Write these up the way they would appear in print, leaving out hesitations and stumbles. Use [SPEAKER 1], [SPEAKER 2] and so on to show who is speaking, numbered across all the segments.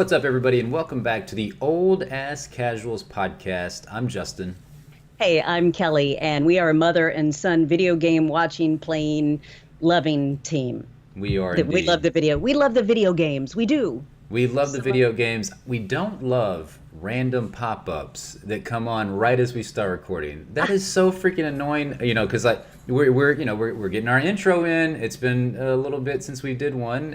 [SPEAKER 1] What's up, everybody, and welcome back to the Old Ass Casuals podcast. I'm Justin.
[SPEAKER 2] Hey, I'm Kelly, and we are a mother and son video game watching, playing, loving team.
[SPEAKER 1] We are indeed.
[SPEAKER 2] We love the video. We love the video games. We do.
[SPEAKER 1] We love the video games. We don't love random pop-ups that come on right as we start recording. That is so freaking annoying. You know, because like we're getting our intro in. It's been a little bit since we did one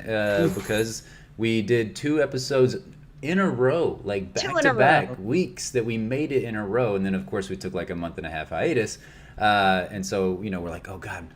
[SPEAKER 1] because we did 2 episodes in a row, like back-to-back weeks that we made it in a row, and then of course we took like a month and a half hiatus, and so we're like, oh god,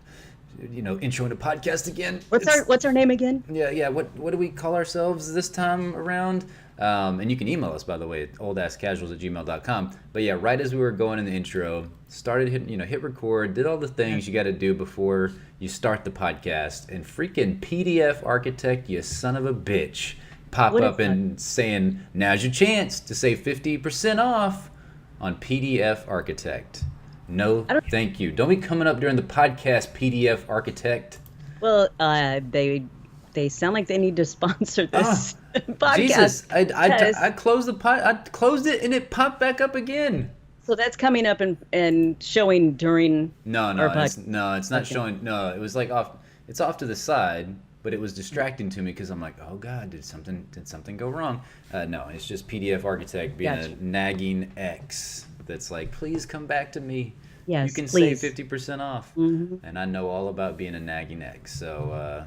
[SPEAKER 1] intro into podcast again.
[SPEAKER 2] What's our name again?
[SPEAKER 1] Yeah. What do we call ourselves this time around? And you can email us, by the way, at oldasscasuals@gmail.com. But yeah, right as we were going in the intro, started hit record, did all the things you got to do before you start the podcast, and freaking PDF Architect, you son of a bitch, pop up and saying, now's your chance to save 50% off on PDF Architect. No, thank you. Don't be coming up during the podcast, PDF Architect.
[SPEAKER 2] Well, they sound like they need to sponsor this podcast.
[SPEAKER 1] Jesus, I closed I closed it and it popped back up again.
[SPEAKER 2] So that's coming up and showing during.
[SPEAKER 1] No, it's not showing. No, it was like off. It's off to the side. But it was distracting to me because I'm like, oh god, did something go wrong? No, it's just PDF Architect being a nagging ex that's like, please come back to me.
[SPEAKER 2] Yes,
[SPEAKER 1] you can
[SPEAKER 2] please.
[SPEAKER 1] save 50% off.
[SPEAKER 2] Mm-hmm.
[SPEAKER 1] And I know all about being a nagging ex. So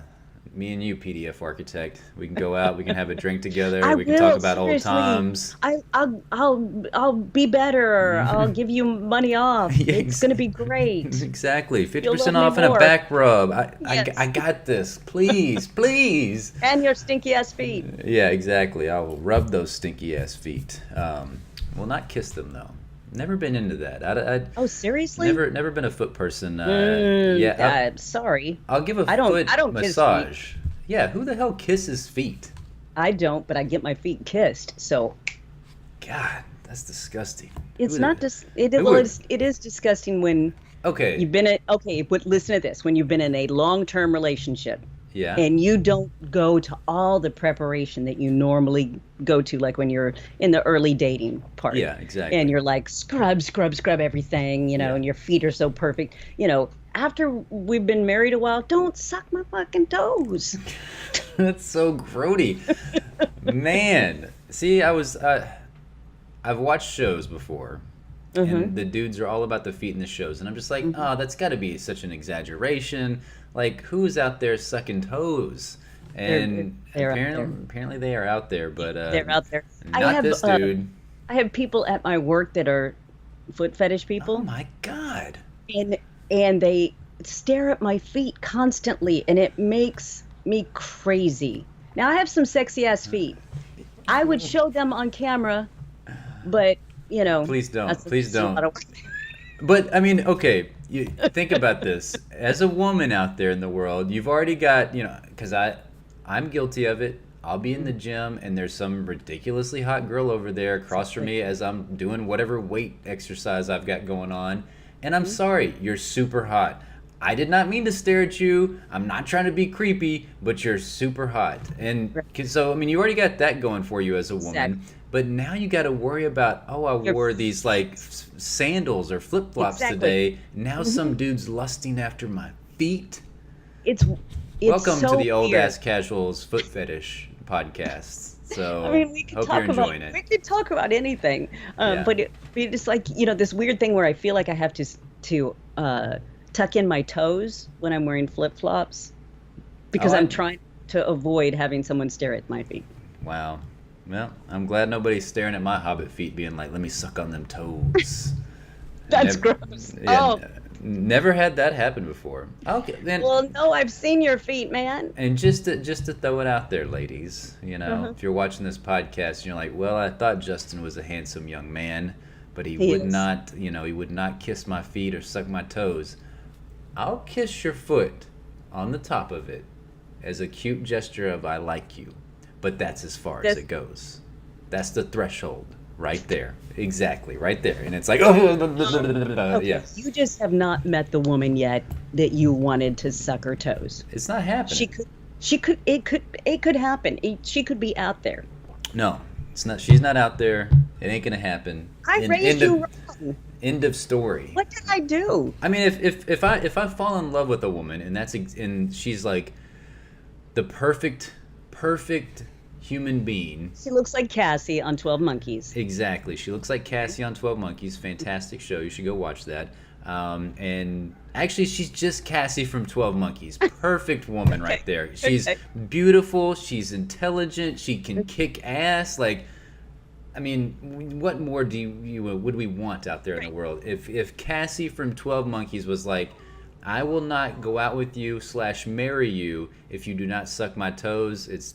[SPEAKER 1] me and you, PDF Architect, we can go out, we can have a drink together, we can talk about old times.
[SPEAKER 2] I'll be better. I'll give you money off.
[SPEAKER 1] Yeah,
[SPEAKER 2] it's gonna be great.
[SPEAKER 1] Exactly, 50% off and a back rub. I got this. Please, please.
[SPEAKER 2] And your stinky ass feet.
[SPEAKER 1] Yeah, exactly. I will rub those stinky ass feet. Will not kiss them though. Never been into that.
[SPEAKER 2] Oh, seriously?
[SPEAKER 1] Never been a foot person. Yeah.
[SPEAKER 2] Sorry.
[SPEAKER 1] I'll give a foot massage. Yeah. Who the hell kisses feet?
[SPEAKER 2] I don't, but I get my feet kissed. So.
[SPEAKER 1] God, that's disgusting.
[SPEAKER 2] It's not just. It is disgusting when.
[SPEAKER 1] Okay.
[SPEAKER 2] But listen to this. When you've been in a long-term relationship.
[SPEAKER 1] Yeah.
[SPEAKER 2] And you don't go to all the preparation that you normally go to, like when you're in the early dating part.
[SPEAKER 1] Yeah, exactly.
[SPEAKER 2] And you're like, scrub everything, and your feet are so perfect. After we've been married a while, don't suck my fucking toes.
[SPEAKER 1] That's so grody. Man. See, I've watched shows before. And the dudes are all about the feet in the shows. And I'm just like, oh, that's got to be such an exaggeration. Like, who's out there sucking toes? And apparently they are out there. But
[SPEAKER 2] they're out there.
[SPEAKER 1] Not this dude.
[SPEAKER 2] I have people at my work that are foot fetish people.
[SPEAKER 1] Oh, my God.
[SPEAKER 2] And they stare at my feet constantly. And it makes me crazy. Now, I have some sexy-ass feet. I would show them on camera, but...
[SPEAKER 1] Please don't. But I mean, okay, you think about this. As a woman out there in the world, you've already got, because I'm guilty of it. I'll be in the gym and there's some ridiculously hot girl over there across from me as I'm doing whatever weight exercise I've got going on. And I'm sorry, you're super hot. I did not mean to stare at you. I'm not trying to be creepy, but you're super hot. And so, I mean, you already got that going for you as a woman.
[SPEAKER 2] Exactly.
[SPEAKER 1] But now you got to worry about, I wore these like sandals or flip-flops today. Now some dude's lusting after my feet.
[SPEAKER 2] It's
[SPEAKER 1] Welcome
[SPEAKER 2] so
[SPEAKER 1] to the Old
[SPEAKER 2] weird.
[SPEAKER 1] Ass Casuals Foot Fetish podcast. So
[SPEAKER 2] I mean, we could
[SPEAKER 1] hope
[SPEAKER 2] talk
[SPEAKER 1] you're enjoying
[SPEAKER 2] about
[SPEAKER 1] it.
[SPEAKER 2] We could talk about anything, but it's like this weird thing where I feel like I have to tuck in my toes when I'm wearing flip-flops because I'm trying to avoid having someone stare at my feet.
[SPEAKER 1] Wow. Well, I'm glad nobody's staring at my hobbit feet being like, let me suck on them toes.
[SPEAKER 2] That's gross.
[SPEAKER 1] Yeah, never had that happen before. Okay, then.
[SPEAKER 2] Well, no, I've seen your feet, man.
[SPEAKER 1] And just to throw it out there, ladies, if you're watching this podcast and you're like, well, I thought Justin was a handsome young man, but he would not kiss my feet or suck my toes. I'll kiss your foot on the top of it as a cute gesture of I like you. But that's as far as it goes. That's the threshold right there. Exactly, right there. And it's like, yeah.
[SPEAKER 2] You just have not met the woman yet that you wanted to suck her toes.
[SPEAKER 1] It's not happening.
[SPEAKER 2] It could happen. She could be out there.
[SPEAKER 1] No, it's not. She's not out there. It ain't gonna happen.
[SPEAKER 2] I raised you wrong.
[SPEAKER 1] End of story.
[SPEAKER 2] What did I do?
[SPEAKER 1] I mean, if I fall in love with a woman and she's like the perfect human being.
[SPEAKER 2] She looks like Cassie on 12 Monkeys.
[SPEAKER 1] Exactly. She looks like Cassie on 12 Monkeys. Fantastic show. You should go watch that. And actually, she's just Cassie from 12 Monkeys. Perfect woman right there. She's beautiful. She's intelligent. She can kick ass. Like, I mean, what more would we want out there in the world? If Cassie from 12 Monkeys was like, I will not go out with you / marry you if you do not suck my toes. It's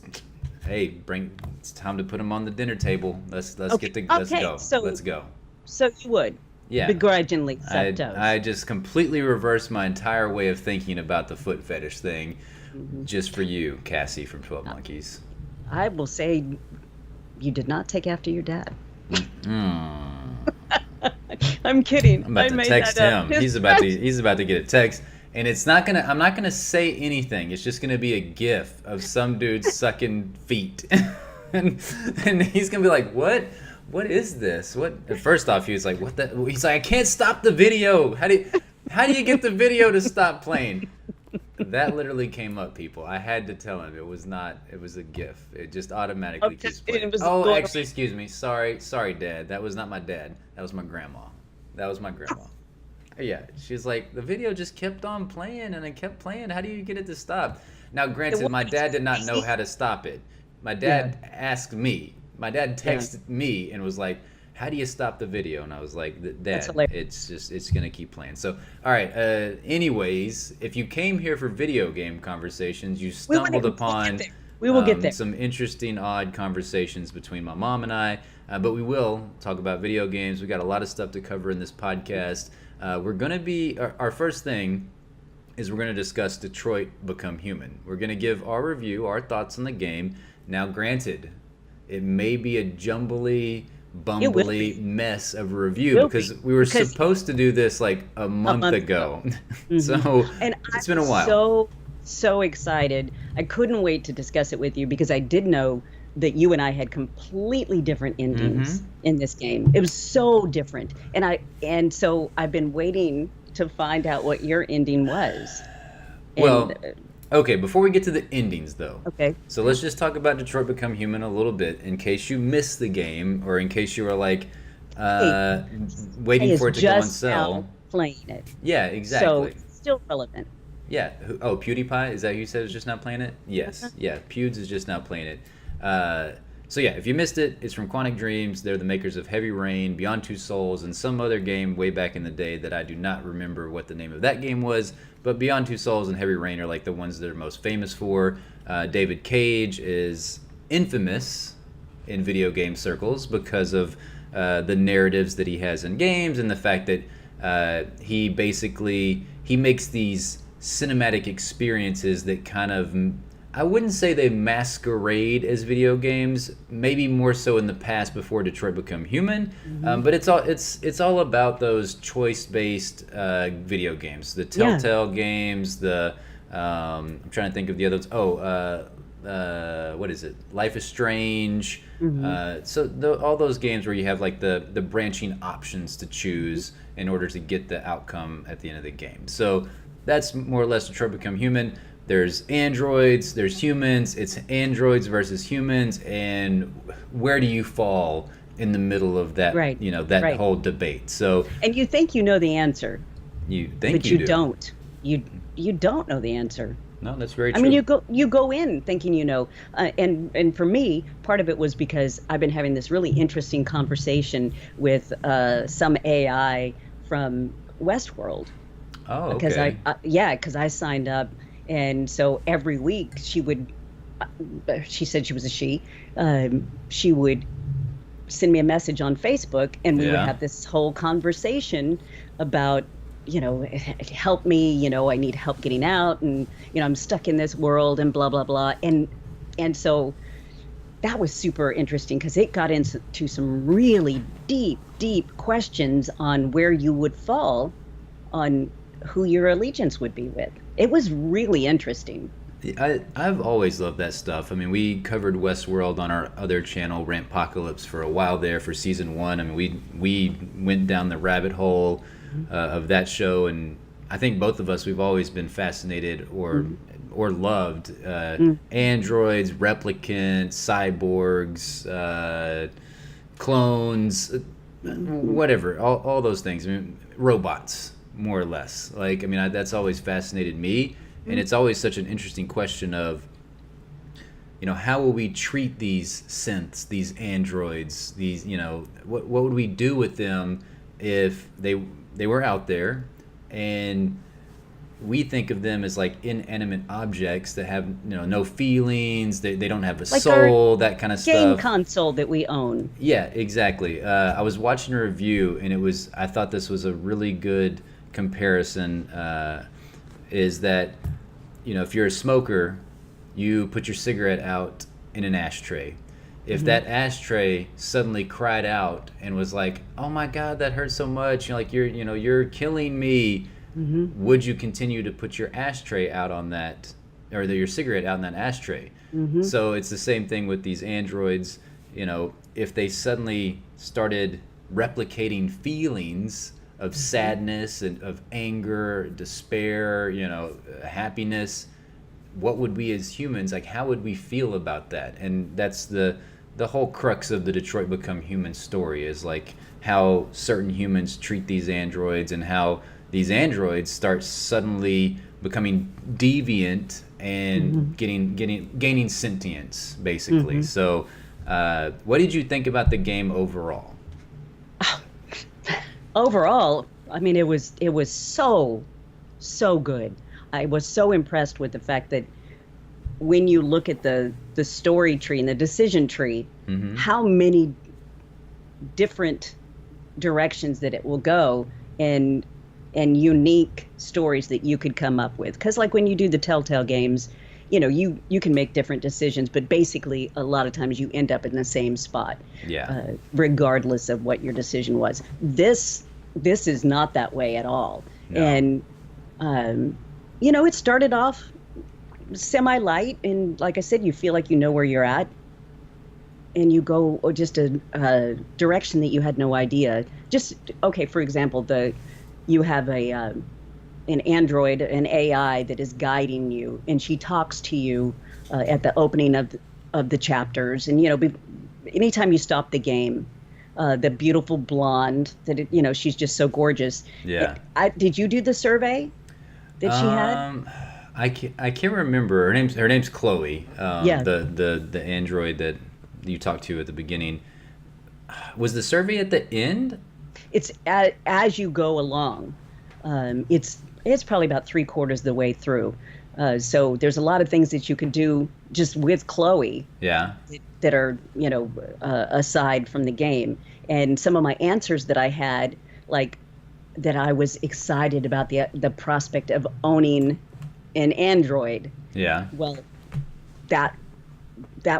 [SPEAKER 1] time to put them on the dinner table. Let's go. Let's go.
[SPEAKER 2] So you would.
[SPEAKER 1] Yeah.
[SPEAKER 2] Begrudgingly suck toes.
[SPEAKER 1] I just completely reversed my entire way of thinking about the foot fetish thing, just for you, Cassie from 12 Monkeys.
[SPEAKER 2] I will say, you did not take after your dad. I'm kidding.
[SPEAKER 1] I'm about to text him. He's about to get a text, and I'm not gonna say anything. It's just gonna be a GIF of some dude sucking feet, and he's gonna be like, "What? What is this? What?" First off, he was like, "What the?" He's like, "I can't stop the video. How do you get the video to stop playing?" That literally came up, people. I had to tell him it was a GIF. It just automatically keeps playing. Actually, excuse me. Sorry, Dad. That was not my dad. That was my grandma. Yeah, she's like, the video just kept on playing and it kept playing. How do you get it to stop? Now, granted, my dad did not know how to stop it. My dad asked me. My dad texted me and was like, how do you stop the video? And I was like, Dad, it's going to keep playing. So, all right. Anyways, if you came here for video game conversations, you stumbled upon some interesting, odd conversations between my mom and I. But we will talk about video games. We got a lot of stuff to cover in this podcast. We're going to be, our first thing is we're going to discuss Detroit Become Human. We're going to give our review, our thoughts on the game. Now, granted, it may be a bumbly mess of a review because we were supposed to do this like a month ago. So
[SPEAKER 2] and
[SPEAKER 1] it's been a while.
[SPEAKER 2] So excited. I couldn't wait to discuss it with you because I did know that you and I had completely different endings in this game. It was so different. And so I've been waiting to find out what your ending was.
[SPEAKER 1] Okay, before we get to the endings, though.
[SPEAKER 2] Okay.
[SPEAKER 1] So let's just talk about Detroit Become Human a little bit in case you missed the game or in case you were like waiting for it to go on sale.
[SPEAKER 2] Playing it.
[SPEAKER 1] Yeah, exactly.
[SPEAKER 2] So it's still relevant.
[SPEAKER 1] Yeah. Oh, PewDiePie? Is that who you said is just now playing it? Yes. Yeah, Pewds is just now playing it. So yeah, if you missed it, it's from Quantic Dreams. They're the makers of Heavy Rain, Beyond Two Souls, and some other game way back in the day that I do not remember what the name of that game was. But Beyond Two Souls and Heavy Rain are like the ones they're most famous for. David Cage is infamous in video game circles because of the narratives that he has in games and the fact that he makes these cinematic experiences that kind of, I wouldn't say they masquerade as video games, maybe more so in the past before Detroit Become Human, but it's all about those choice-based video games, the Telltale games, I'm trying to think of the others. What is it? Life is Strange. All those games where you have like the branching options to choose in order to get the outcome at the end of the game. So that's more or less Detroit Become Human. There's androids, there's humans, it's androids versus humans, and where do you fall in the middle of that, whole debate? So,
[SPEAKER 2] and you think you know the answer.
[SPEAKER 1] But
[SPEAKER 2] you don't. You don't know the answer.
[SPEAKER 1] No, that's very true.
[SPEAKER 2] I mean, you go in thinking you know, and for me, part of it was because I've been having this really interesting conversation with some AI from Westworld.
[SPEAKER 1] Oh, okay.
[SPEAKER 2] Because I signed up. And so every week she said she was a she would send me a message on Facebook and we would have this whole conversation about, help me, I need help getting out and, I'm stuck in this world and blah, blah, blah. And so that was super interesting because it got into some really deep, deep questions on where you would fall on who your allegiance would be with. It was really interesting.
[SPEAKER 1] I've always loved that stuff. I mean, we covered Westworld on our other channel, Rantpocalypse, for a while there for season one. I mean, we went down the rabbit hole of that show, and I think both of us, we've always been fascinated or loved androids, replicants, cyborgs, clones, whatever, all those things. I mean, robots, more or less. Like, I mean, that's always fascinated me. And it's always such an interesting question of, how will we treat these synths, these androids, these, what would we do with them if they were out there, and we think of them as like inanimate objects that have no feelings, they don't have a like soul, that kind of stuff.
[SPEAKER 2] Game console that we own.
[SPEAKER 1] Yeah, exactly. I was watching a review, and I thought this was a really good comparison. Is that if you're a smoker, you put your cigarette out in an ashtray. If that ashtray suddenly cried out and was like, "Oh my God, that hurts so much! You're killing me," would you continue to put your ashtray out on that, or your cigarette out in that ashtray? So it's the same thing with these androids. If they suddenly started replicating feelings of sadness and of anger, despair, happiness, what would we as humans, like, how would we feel about that? And that's the whole crux of the Detroit Become Human story, is like how certain humans treat these androids, and how these androids start suddenly becoming deviant and gaining sentience, basically. So what did you think about the game overall?
[SPEAKER 2] Overall, I mean, it was so good. I was so impressed with the fact that when you look at the story tree and the decision tree, how many different directions that it will go, and unique stories that you could come up with. Because like when you do the Telltale games, you can make different decisions, but basically a lot of times you end up in the same spot, regardless of what your decision was. This is not that way at all. No. And it started off semi-light, and like I said, you feel like you know where you're at, and you go just a direction that you had no idea. For example, you have an android, an AI that is guiding you, and she talks to you at the opening of the chapters. And anytime you stop the game, the beautiful blonde that she's just so gorgeous.
[SPEAKER 1] Yeah.
[SPEAKER 2] Did you do the survey that she had?
[SPEAKER 1] I can't remember. Her name's Chloe. The android that you talked to at the beginning. Was the survey at the end?
[SPEAKER 2] It's as you go along. It's probably about 3/4 of the way through. So there's a lot of things that you can do just with Chloe.
[SPEAKER 1] Yeah.
[SPEAKER 2] That are, aside from the game. And some of my answers that I had, like that I was excited about the prospect of owning an android.
[SPEAKER 1] Yeah.
[SPEAKER 2] Well, that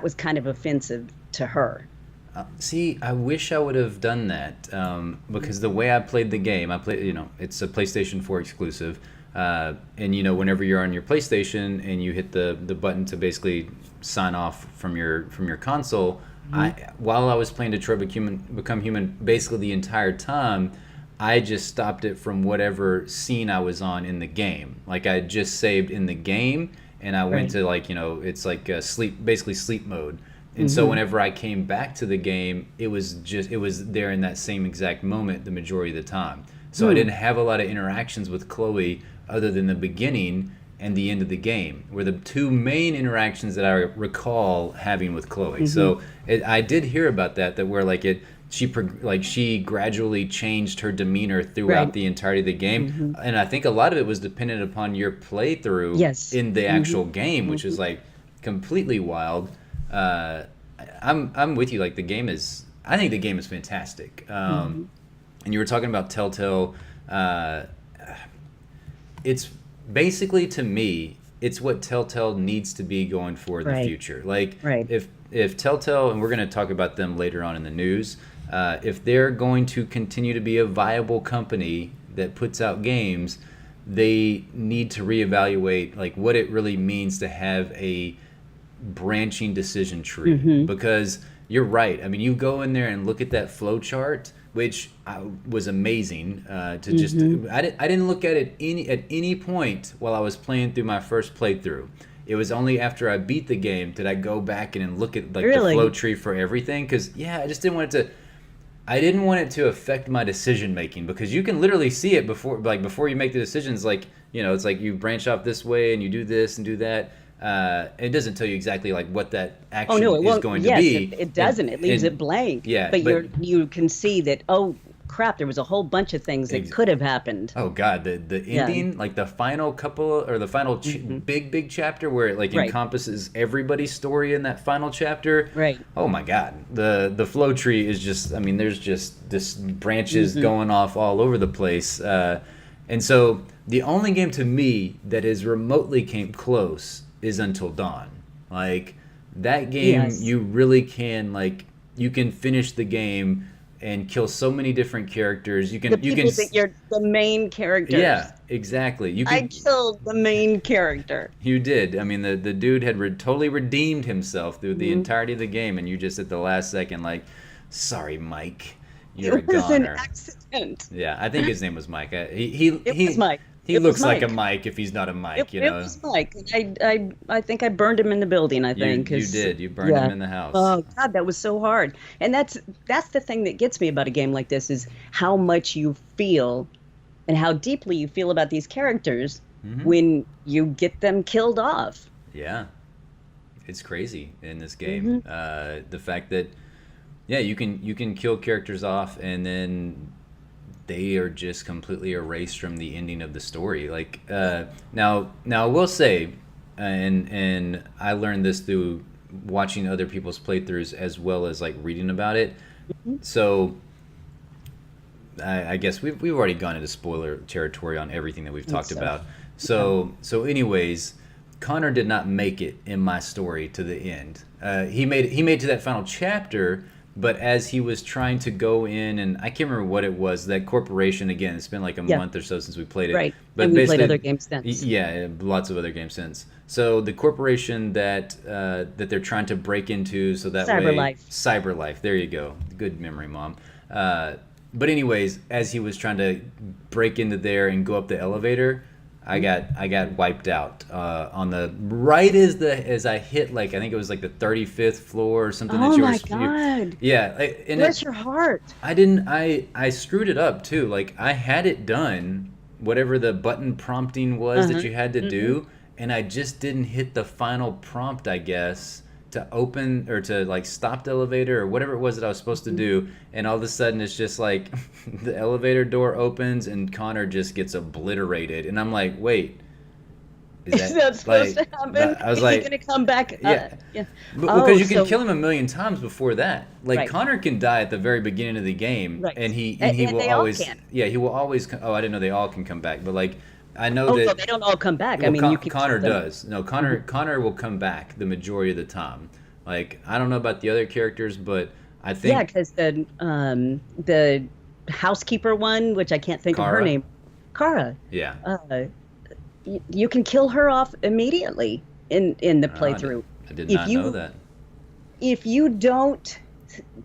[SPEAKER 2] was kind of offensive to her.
[SPEAKER 1] See, I wish I would have done that, because the way I played the game, it's a PlayStation 4 exclusive, and whenever you're on your PlayStation and you hit the button to basically sign off from your console, while I was playing Detroit Become Human, basically the entire time, I just stopped it from whatever scene I was on in the game. Like, I just saved in the game, and I went to it's like sleep mode. And so whenever I came back to the game, it was there in that same exact moment the majority of the time. So I didn't have a lot of interactions with Chloe other than the beginning and the end of the game, were the two main interactions that I recall having with Chloe. So I did hear about that where she gradually changed her demeanor throughout the entirety of the game. And I think a lot of it was dependent upon your playthrough in the actual game, which is like completely wild. I'm with you. Like, I think the game is fantastic. And you were talking about Telltale. It's basically, to me, it's what Telltale needs to be going for in the future. Like, if Telltale, and we're going to talk about them later on in the news, if they're going to continue to be a viable company that puts out games, they need to reevaluate like what it really means to have a branching decision tree, because you're right. I mean, you go in there and look at that flow chart, which was amazing to just. I didn't look at it at any point while I was playing through my first playthrough. It was only after I beat the game did I go back and look at like the flow tree for everything, because I just didn't want it to. I didn't want it to affect my decision making, because you can literally see it before you make the decisions. Like, it's like you branch off this way and you do this and do that. It doesn't tell you exactly like what that action is going to be.
[SPEAKER 2] It doesn't. It leaves it blank.
[SPEAKER 1] Yeah,
[SPEAKER 2] but you can see that. Oh crap! There was a whole bunch of things that could have happened.
[SPEAKER 1] Oh god, the ending, like the final couple or the final big chapter where it like encompasses everybody's story in that final chapter.
[SPEAKER 2] Right.
[SPEAKER 1] Oh my god, the flow tree is just. I mean, there's just this branches going off all over the place, and so the only game to me that is remotely came close is Until Dawn. Like that game, you really can you can finish the game and kill so many different characters. You can
[SPEAKER 2] think you're the main character.
[SPEAKER 1] Yeah, exactly.
[SPEAKER 2] I killed the main character.
[SPEAKER 1] You did. I mean, the dude had totally redeemed himself through the entirety of the game, and you just at the last second like, sorry, Mike, you're a goner.
[SPEAKER 2] It was an accident.
[SPEAKER 1] Yeah, I think his name was Mike. It was
[SPEAKER 2] Mike.
[SPEAKER 1] He looks like a Mike if he's not a Mike,
[SPEAKER 2] It was Mike. I think I burned him in the building, I think.
[SPEAKER 1] You did. You burned him in the house.
[SPEAKER 2] Oh, God, that was so hard. And that's the thing that gets me about a game like this is how much you feel and how deeply you feel about these characters when you get them killed off.
[SPEAKER 1] Yeah. It's crazy in this game. The fact that, you can kill characters off and then they are just completely erased from the ending of the story. Like now I will say, and I learned this through watching other people's playthroughs as well as like reading about it. So I guess we've already gone into spoiler territory on everything that we've talked about. So anyways, Connor did not make it in my story to the end. He made to that final chapter. But as he was trying to go in, and I can't remember what it was, that corporation, again, it's been like a month or so since we played it.
[SPEAKER 2] Right,
[SPEAKER 1] But
[SPEAKER 2] and we played other games since.
[SPEAKER 1] Yeah, lots of other games since. So the corporation that they're trying to break into, so that way... CyberLife, there you go. Good memory, Mom. But anyways, as he was trying to break into there and go up the elevator... I got wiped out on the right as I hit I think it was like the 35th floor or something.
[SPEAKER 2] Oh my god! Bless your heart.
[SPEAKER 1] I screwed it up too. Like I had it done, whatever the button prompting was that you had to do, and I just didn't hit the final prompt, I guess, to open or to stop the elevator or whatever it was that I was supposed to do, and all of a sudden it's just like the elevator door opens and Connor just gets obliterated, and I'm like, wait,
[SPEAKER 2] is that supposed to happen?
[SPEAKER 1] I was
[SPEAKER 2] is he gonna come back?
[SPEAKER 1] Yeah. Because you can kill him a million times before that. Connor can die at the very beginning of the game, and he will always he will always. Oh, I didn't know they all can come back, but I know that
[SPEAKER 2] no, they don't all come back.
[SPEAKER 1] Well,
[SPEAKER 2] I mean, you can
[SPEAKER 1] Connor does. No, Connor will come back the majority of the time. I don't know about the other characters, but I think
[SPEAKER 2] because the housekeeper one, which I can't think of her name, Kara.
[SPEAKER 1] Yeah.
[SPEAKER 2] You can kill her off immediately in the playthrough.
[SPEAKER 1] I did not know that.
[SPEAKER 2] If you don't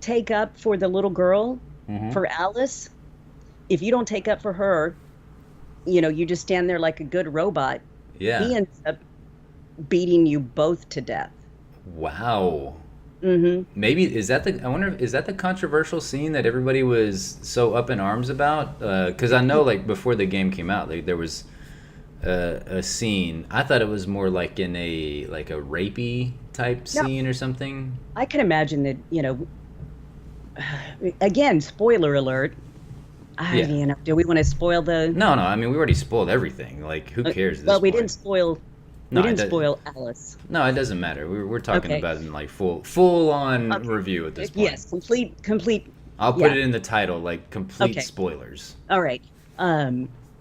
[SPEAKER 2] take up for the little girl, for Alice, if you don't take up for her. You just stand there like a good robot.
[SPEAKER 1] Yeah.
[SPEAKER 2] He ends up beating you both to death.
[SPEAKER 1] Wow. Maybe is that the controversial scene that everybody was so up in arms about? Because I know before the game came out, there was a scene. I thought it was more like in a rapey type scene or something.
[SPEAKER 2] I can imagine that. Again, spoiler alert. Do we want to spoil the?
[SPEAKER 1] No. I mean, we already spoiled everything. Who cares? At this
[SPEAKER 2] we
[SPEAKER 1] point?
[SPEAKER 2] didn't spoil. We didn't spoil Alice.
[SPEAKER 1] No, it doesn't matter. We're talking about it in full on review at this point.
[SPEAKER 2] Yes, complete.
[SPEAKER 1] I'll put it in the title, complete spoilers.
[SPEAKER 2] All right.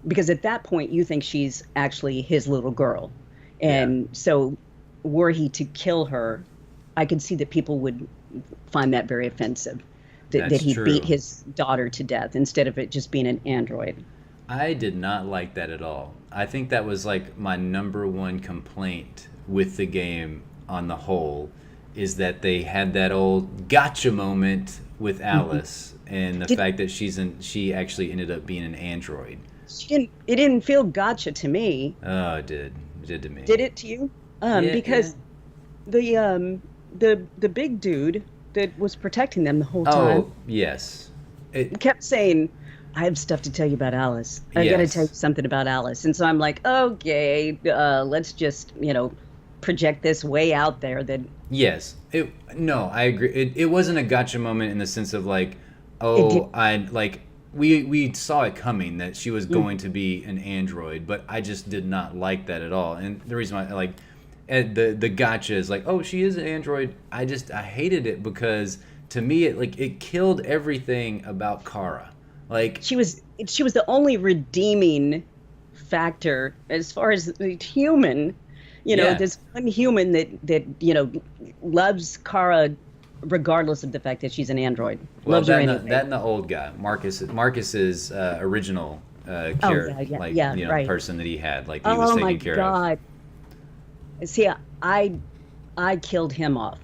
[SPEAKER 2] Because at that point you think she's actually his little girl, and so were he to kill her, I could see that people would find that very offensive. That he beat his daughter to death instead of it just being an android.
[SPEAKER 1] I did not like that at all. I think that was like my number one complaint with the game on the whole, is that they had that old gotcha moment with Alice, and the
[SPEAKER 2] Did
[SPEAKER 1] fact that she actually ended up being an android.
[SPEAKER 2] it didn't feel gotcha to me.
[SPEAKER 1] Oh, it did. It did to me.
[SPEAKER 2] Did it to you?
[SPEAKER 1] Yeah, yeah.
[SPEAKER 2] Because the big dude that was protecting them the whole time
[SPEAKER 1] Oh, yes. It,
[SPEAKER 2] kept saying, "I have stuff to tell you about Alice. I got to tell you
[SPEAKER 1] yes.
[SPEAKER 2] something about Alice." And so I'm like, okay, let's just project this way out there that
[SPEAKER 1] Yes. No, I agree. It wasn't a gotcha moment in the sense of like,
[SPEAKER 2] it did.
[SPEAKER 1] oh, I like we saw it coming that she was going to be an android, but I just did not like that at all. And the reason why like the gotcha is like, oh, she is an android. I hated it because to me it killed everything about Kara. Like,
[SPEAKER 2] She was the only redeeming factor as far as the human,
[SPEAKER 1] yeah.
[SPEAKER 2] this one human that loves Kara regardless of the fact that she's an android.
[SPEAKER 1] Well,
[SPEAKER 2] Loves her
[SPEAKER 1] that
[SPEAKER 2] anyway.
[SPEAKER 1] and the old guy, Marcus's original
[SPEAKER 2] Oh
[SPEAKER 1] care,
[SPEAKER 2] yeah, yeah,
[SPEAKER 1] like,
[SPEAKER 2] yeah, right.
[SPEAKER 1] person that he had, like, he was
[SPEAKER 2] Oh my
[SPEAKER 1] taking care of.
[SPEAKER 2] God. See, I killed him off.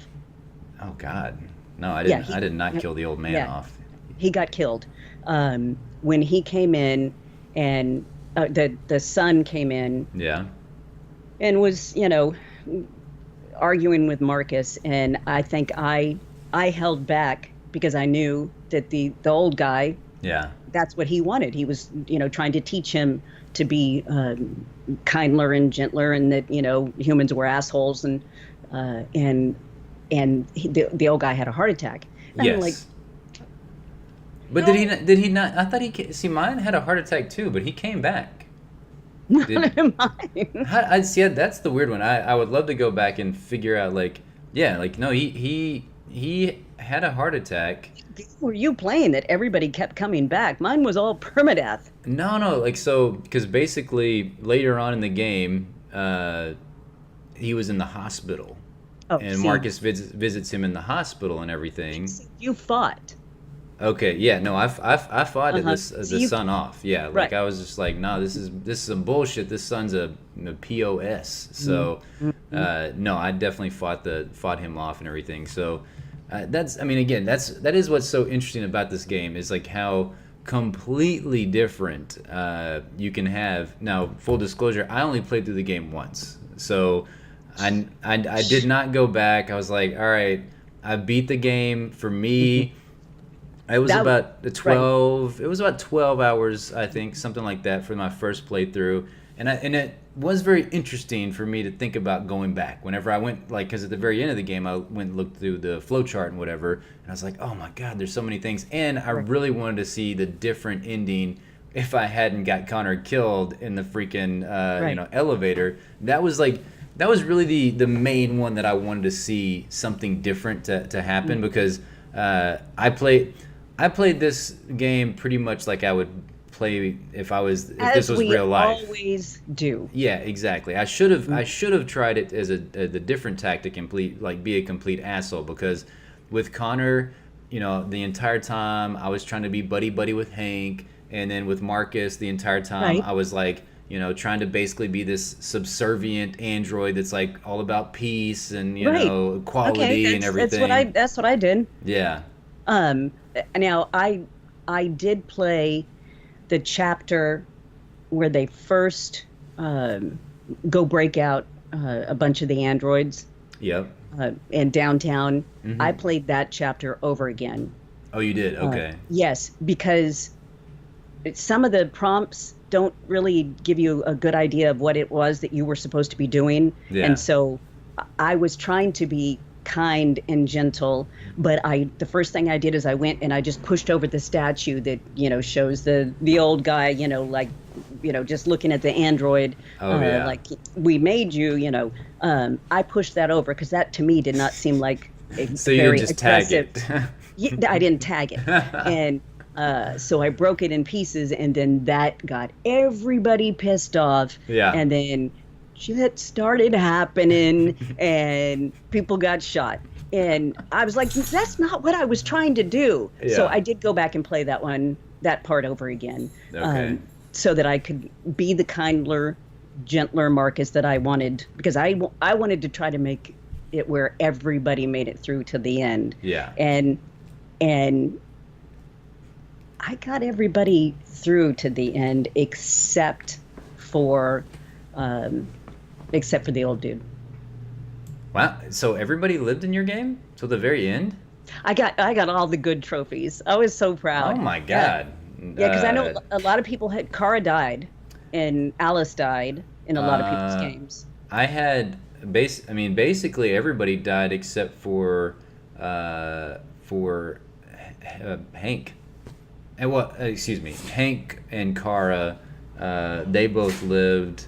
[SPEAKER 1] Oh God, no, I
[SPEAKER 2] Yeah,
[SPEAKER 1] didn't. I did not kill the old man
[SPEAKER 2] yeah,
[SPEAKER 1] off.
[SPEAKER 2] he got killed. When he came in, and the son came in
[SPEAKER 1] Yeah,
[SPEAKER 2] and was, arguing with Marcus, and I think I held back because I knew that the old guy,
[SPEAKER 1] yeah,
[SPEAKER 2] that's what he wanted. He was, trying to teach him to be kindler and gentler, and that humans were assholes, and the old guy had a heart attack. And I'm like,
[SPEAKER 1] yes. But
[SPEAKER 2] no,
[SPEAKER 1] did he not? I thought see, mine had a heart attack too, but he came back. Did
[SPEAKER 2] not in mine.
[SPEAKER 1] I see? That's the weird one. I would love to go back and figure out, like, yeah, like, no, he had a heart attack.
[SPEAKER 2] Were you playing that everybody kept coming back? Mine was all permadeath.
[SPEAKER 1] No, like, so, because basically later on in the game, he was in the hospital,
[SPEAKER 2] Oh,
[SPEAKER 1] and
[SPEAKER 2] see,
[SPEAKER 1] Marcus visits him in the hospital and everything.
[SPEAKER 2] you fought.
[SPEAKER 1] Okay, yeah, no, I fought
[SPEAKER 2] Uh-huh.
[SPEAKER 1] the
[SPEAKER 2] You
[SPEAKER 1] son off. Yeah, like,
[SPEAKER 2] right.
[SPEAKER 1] I was just like, no, this is some bullshit. This son's a POS. So, no, I definitely fought him off and everything. So, that's, I mean, again, that is what's so interesting about this game, is like how completely different you can have. Now, full disclosure, I only played through the game once, so I did not go back. I was like, all right, I beat the game. For me, it was
[SPEAKER 2] That
[SPEAKER 1] about the
[SPEAKER 2] right.
[SPEAKER 1] 12. It was about 12 hours, I think, something like that, for my first playthrough, and it was very interesting for me to think about going back. Whenever I went, like, because at the very end of the game, I went and looked through the flowchart and whatever, and I was like, oh my God, there's so many things, and I
[SPEAKER 2] Right.
[SPEAKER 1] really wanted to see the different ending if I hadn't got Connor killed in the freaking
[SPEAKER 2] Right.
[SPEAKER 1] elevator. That was really the main one that I wanted to see something different to happen, because I played this game pretty much like I would play if this
[SPEAKER 2] As
[SPEAKER 1] was
[SPEAKER 2] we
[SPEAKER 1] real life.
[SPEAKER 2] always do.
[SPEAKER 1] Yeah, exactly. I should have tried it as the different tactic, and be a complete asshole, because with Connor, the entire time I was trying to be buddy buddy with Hank, and then with Marcus the entire time
[SPEAKER 2] Right.
[SPEAKER 1] I was like, trying to basically be this subservient android that's like all about peace and
[SPEAKER 2] Right. Okay,
[SPEAKER 1] equality and everything.
[SPEAKER 2] that's what I did.
[SPEAKER 1] Yeah.
[SPEAKER 2] Um, Now I did play the chapter where they first go break out a bunch of the androids
[SPEAKER 1] Yep.
[SPEAKER 2] in downtown. I
[SPEAKER 1] Hmm.
[SPEAKER 2] played that chapter over again.
[SPEAKER 1] Oh, you did? Okay.
[SPEAKER 2] Yes, because some of the prompts don't really give you a good idea of what it was that you were supposed to be doing.
[SPEAKER 1] Yeah.
[SPEAKER 2] And so I was trying to be kind and gentle, but the first thing I did is I went and I just pushed over the statue that, shows the old guy, like, just looking at the android,
[SPEAKER 1] Oh, yeah.
[SPEAKER 2] like, we made you, I pushed that over because that to me did not seem like a
[SPEAKER 1] So you
[SPEAKER 2] very
[SPEAKER 1] didn't just tag
[SPEAKER 2] aggressive.
[SPEAKER 1] it.
[SPEAKER 2] Yeah, I didn't tag it. And so I broke it in pieces, and then that got everybody pissed off.
[SPEAKER 1] Yeah.
[SPEAKER 2] And then shit started happening, and people got shot. And I was like, that's not what I was trying to do. So
[SPEAKER 1] Yeah.
[SPEAKER 2] I did go back and play that part over again.
[SPEAKER 1] Okay.
[SPEAKER 2] so that I could be the kinder, gentler Marcus that I wanted, because I wanted to try to make it where everybody made it through to the end.
[SPEAKER 1] Yeah.
[SPEAKER 2] And I got everybody through to the end except for the old dude.
[SPEAKER 1] Wow. So everybody lived in your game till the very end?
[SPEAKER 2] I got all the good trophies. I was so proud.
[SPEAKER 1] Oh my God.
[SPEAKER 2] Yeah, because I know a lot of people had Kara died, and Alice died in a lot of people's games.
[SPEAKER 1] I had basically everybody died except for Hank. And Hank and Kara, they both lived.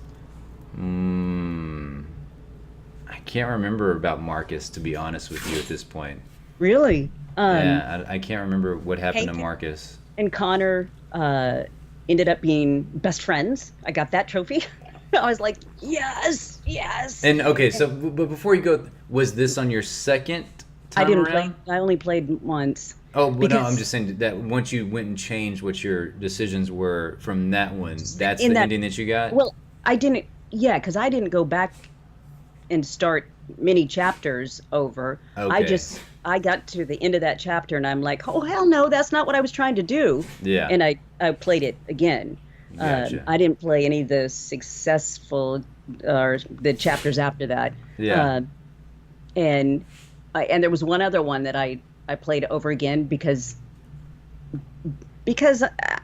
[SPEAKER 1] I can't remember about Marcus, to be honest with you, at this point.
[SPEAKER 2] Really?
[SPEAKER 1] Yeah, I can't remember what happened
[SPEAKER 2] Hank
[SPEAKER 1] to Marcus.
[SPEAKER 2] And Connor ended up being best friends. I got that trophy. I was like, yes.
[SPEAKER 1] And okay, so but before you go, was this on your second time
[SPEAKER 2] I didn't
[SPEAKER 1] around?
[SPEAKER 2] play. I only played once.
[SPEAKER 1] Oh, well, no, I'm just saying that once you went and changed what your decisions were from that one, that's the ending that you got?
[SPEAKER 2] Well, I didn't, because I didn't go back and start many chapters over.
[SPEAKER 1] Okay.
[SPEAKER 2] I got to the end of that chapter and I'm like, oh, hell no, that's not what I was trying to do.
[SPEAKER 1] Yeah.
[SPEAKER 2] And I played it again.
[SPEAKER 1] Gotcha.
[SPEAKER 2] I didn't play any of the successful or the chapters after that.
[SPEAKER 1] Yeah.
[SPEAKER 2] And there was one other one that I played over again because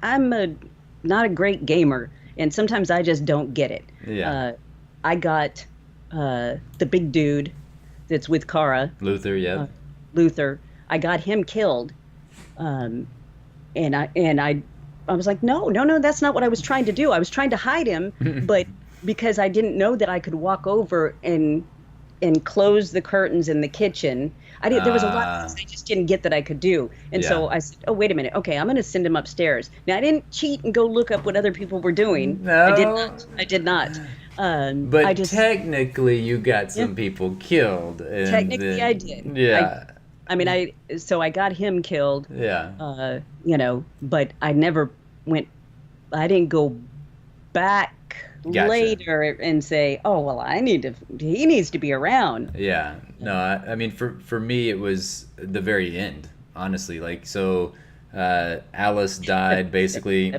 [SPEAKER 2] I'm not a great gamer and sometimes I just don't get it.
[SPEAKER 1] Yeah.
[SPEAKER 2] I got the big dude that's with Kara.
[SPEAKER 1] Luther, yeah.
[SPEAKER 2] Luther. I got him killed. And I was like, no, that's not what I was trying to do. I was trying to hide him, but because I didn't know that I could walk over and close the curtains in the kitchen. There was a lot of things I just didn't get that I could do. And so I said, oh, wait a minute. Okay, I'm going to send him upstairs. Now, I didn't cheat and go look up what other people were doing.
[SPEAKER 1] No.
[SPEAKER 2] I did not.
[SPEAKER 1] But technically, you got some people killed.
[SPEAKER 2] Technically, I did.
[SPEAKER 1] Yeah.
[SPEAKER 2] So I got him killed.
[SPEAKER 1] Yeah.
[SPEAKER 2] But I I didn't go back later and say, oh, well, he needs to be around.
[SPEAKER 1] Yeah. No, I mean, for me, it was the very end, honestly. Like, so Alice died, basically.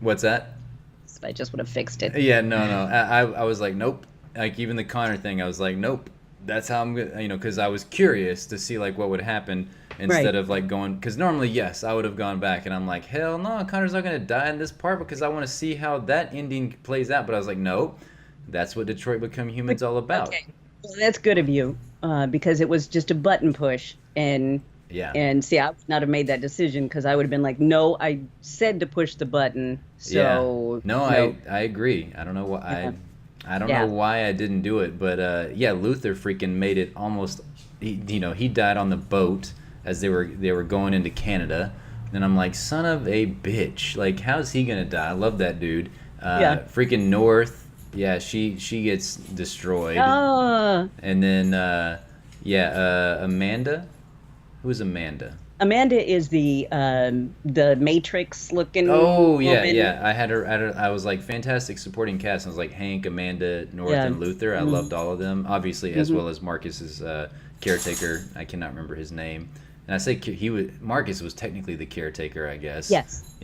[SPEAKER 1] What's that?
[SPEAKER 2] I just would have fixed it.
[SPEAKER 1] Yeah, no. I was like, nope. Like, even the Connor thing, I was like, nope. That's how I'm gonna, because I was curious to see like what would happen instead of like going, because normally, yes, I would have gone back and I'm like, hell no, Connor's not gonna die in this part because I want to see how that ending plays out. But I was like, no, that's what Detroit Become Human's all about.
[SPEAKER 2] Okay, well, that's good of you, because it was just a button push, and see, I would not have made that decision because I would have been like, no, I said to push the button, so
[SPEAKER 1] no. I agree. I don't know why I don't know why I didn't do it, but Luther freaking made it almost. He died on the boat as they were going into Canada, and I'm like, son of a bitch! Like, how's he gonna die? I love that dude. Freaking North. Yeah, she gets destroyed. And then Amanda. Who's Amanda?
[SPEAKER 2] Amanda is the Matrix looking.
[SPEAKER 1] Oh
[SPEAKER 2] woman.
[SPEAKER 1] yeah. I had her. I was like, fantastic supporting cast. I was like Hank, Amanda, North, and Luther. I loved all of them, obviously, as well as Marcus's caretaker. I cannot remember his name. And I say Marcus was technically the caretaker, I guess.
[SPEAKER 2] Yes.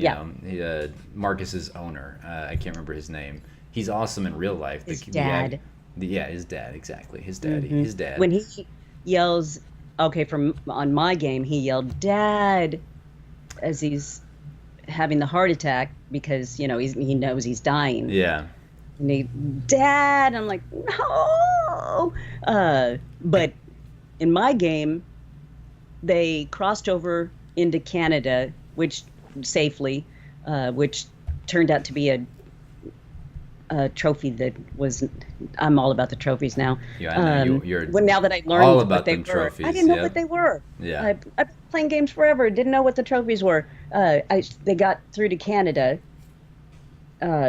[SPEAKER 1] Marcus's owner. I can't remember his name. He's awesome in real life.
[SPEAKER 2] His dad.
[SPEAKER 1] His dad, exactly. His daddy. His dad.
[SPEAKER 2] When he yells. Okay, on my game, he yelled "Dad" as he's having the heart attack because he knows he's dying.
[SPEAKER 1] Yeah.
[SPEAKER 2] And Dad, I'm like, no. But in my game, they crossed over into Canada, which turned out to be a trophy that was. I'm all about the trophies now.
[SPEAKER 1] Yeah, I know. You're
[SPEAKER 2] now that I learned
[SPEAKER 1] all about
[SPEAKER 2] what they
[SPEAKER 1] them
[SPEAKER 2] were,
[SPEAKER 1] trophies.
[SPEAKER 2] I didn't know what they were.
[SPEAKER 1] Yeah,
[SPEAKER 2] I've been playing games forever. Didn't know what the trophies were. They got through to Canada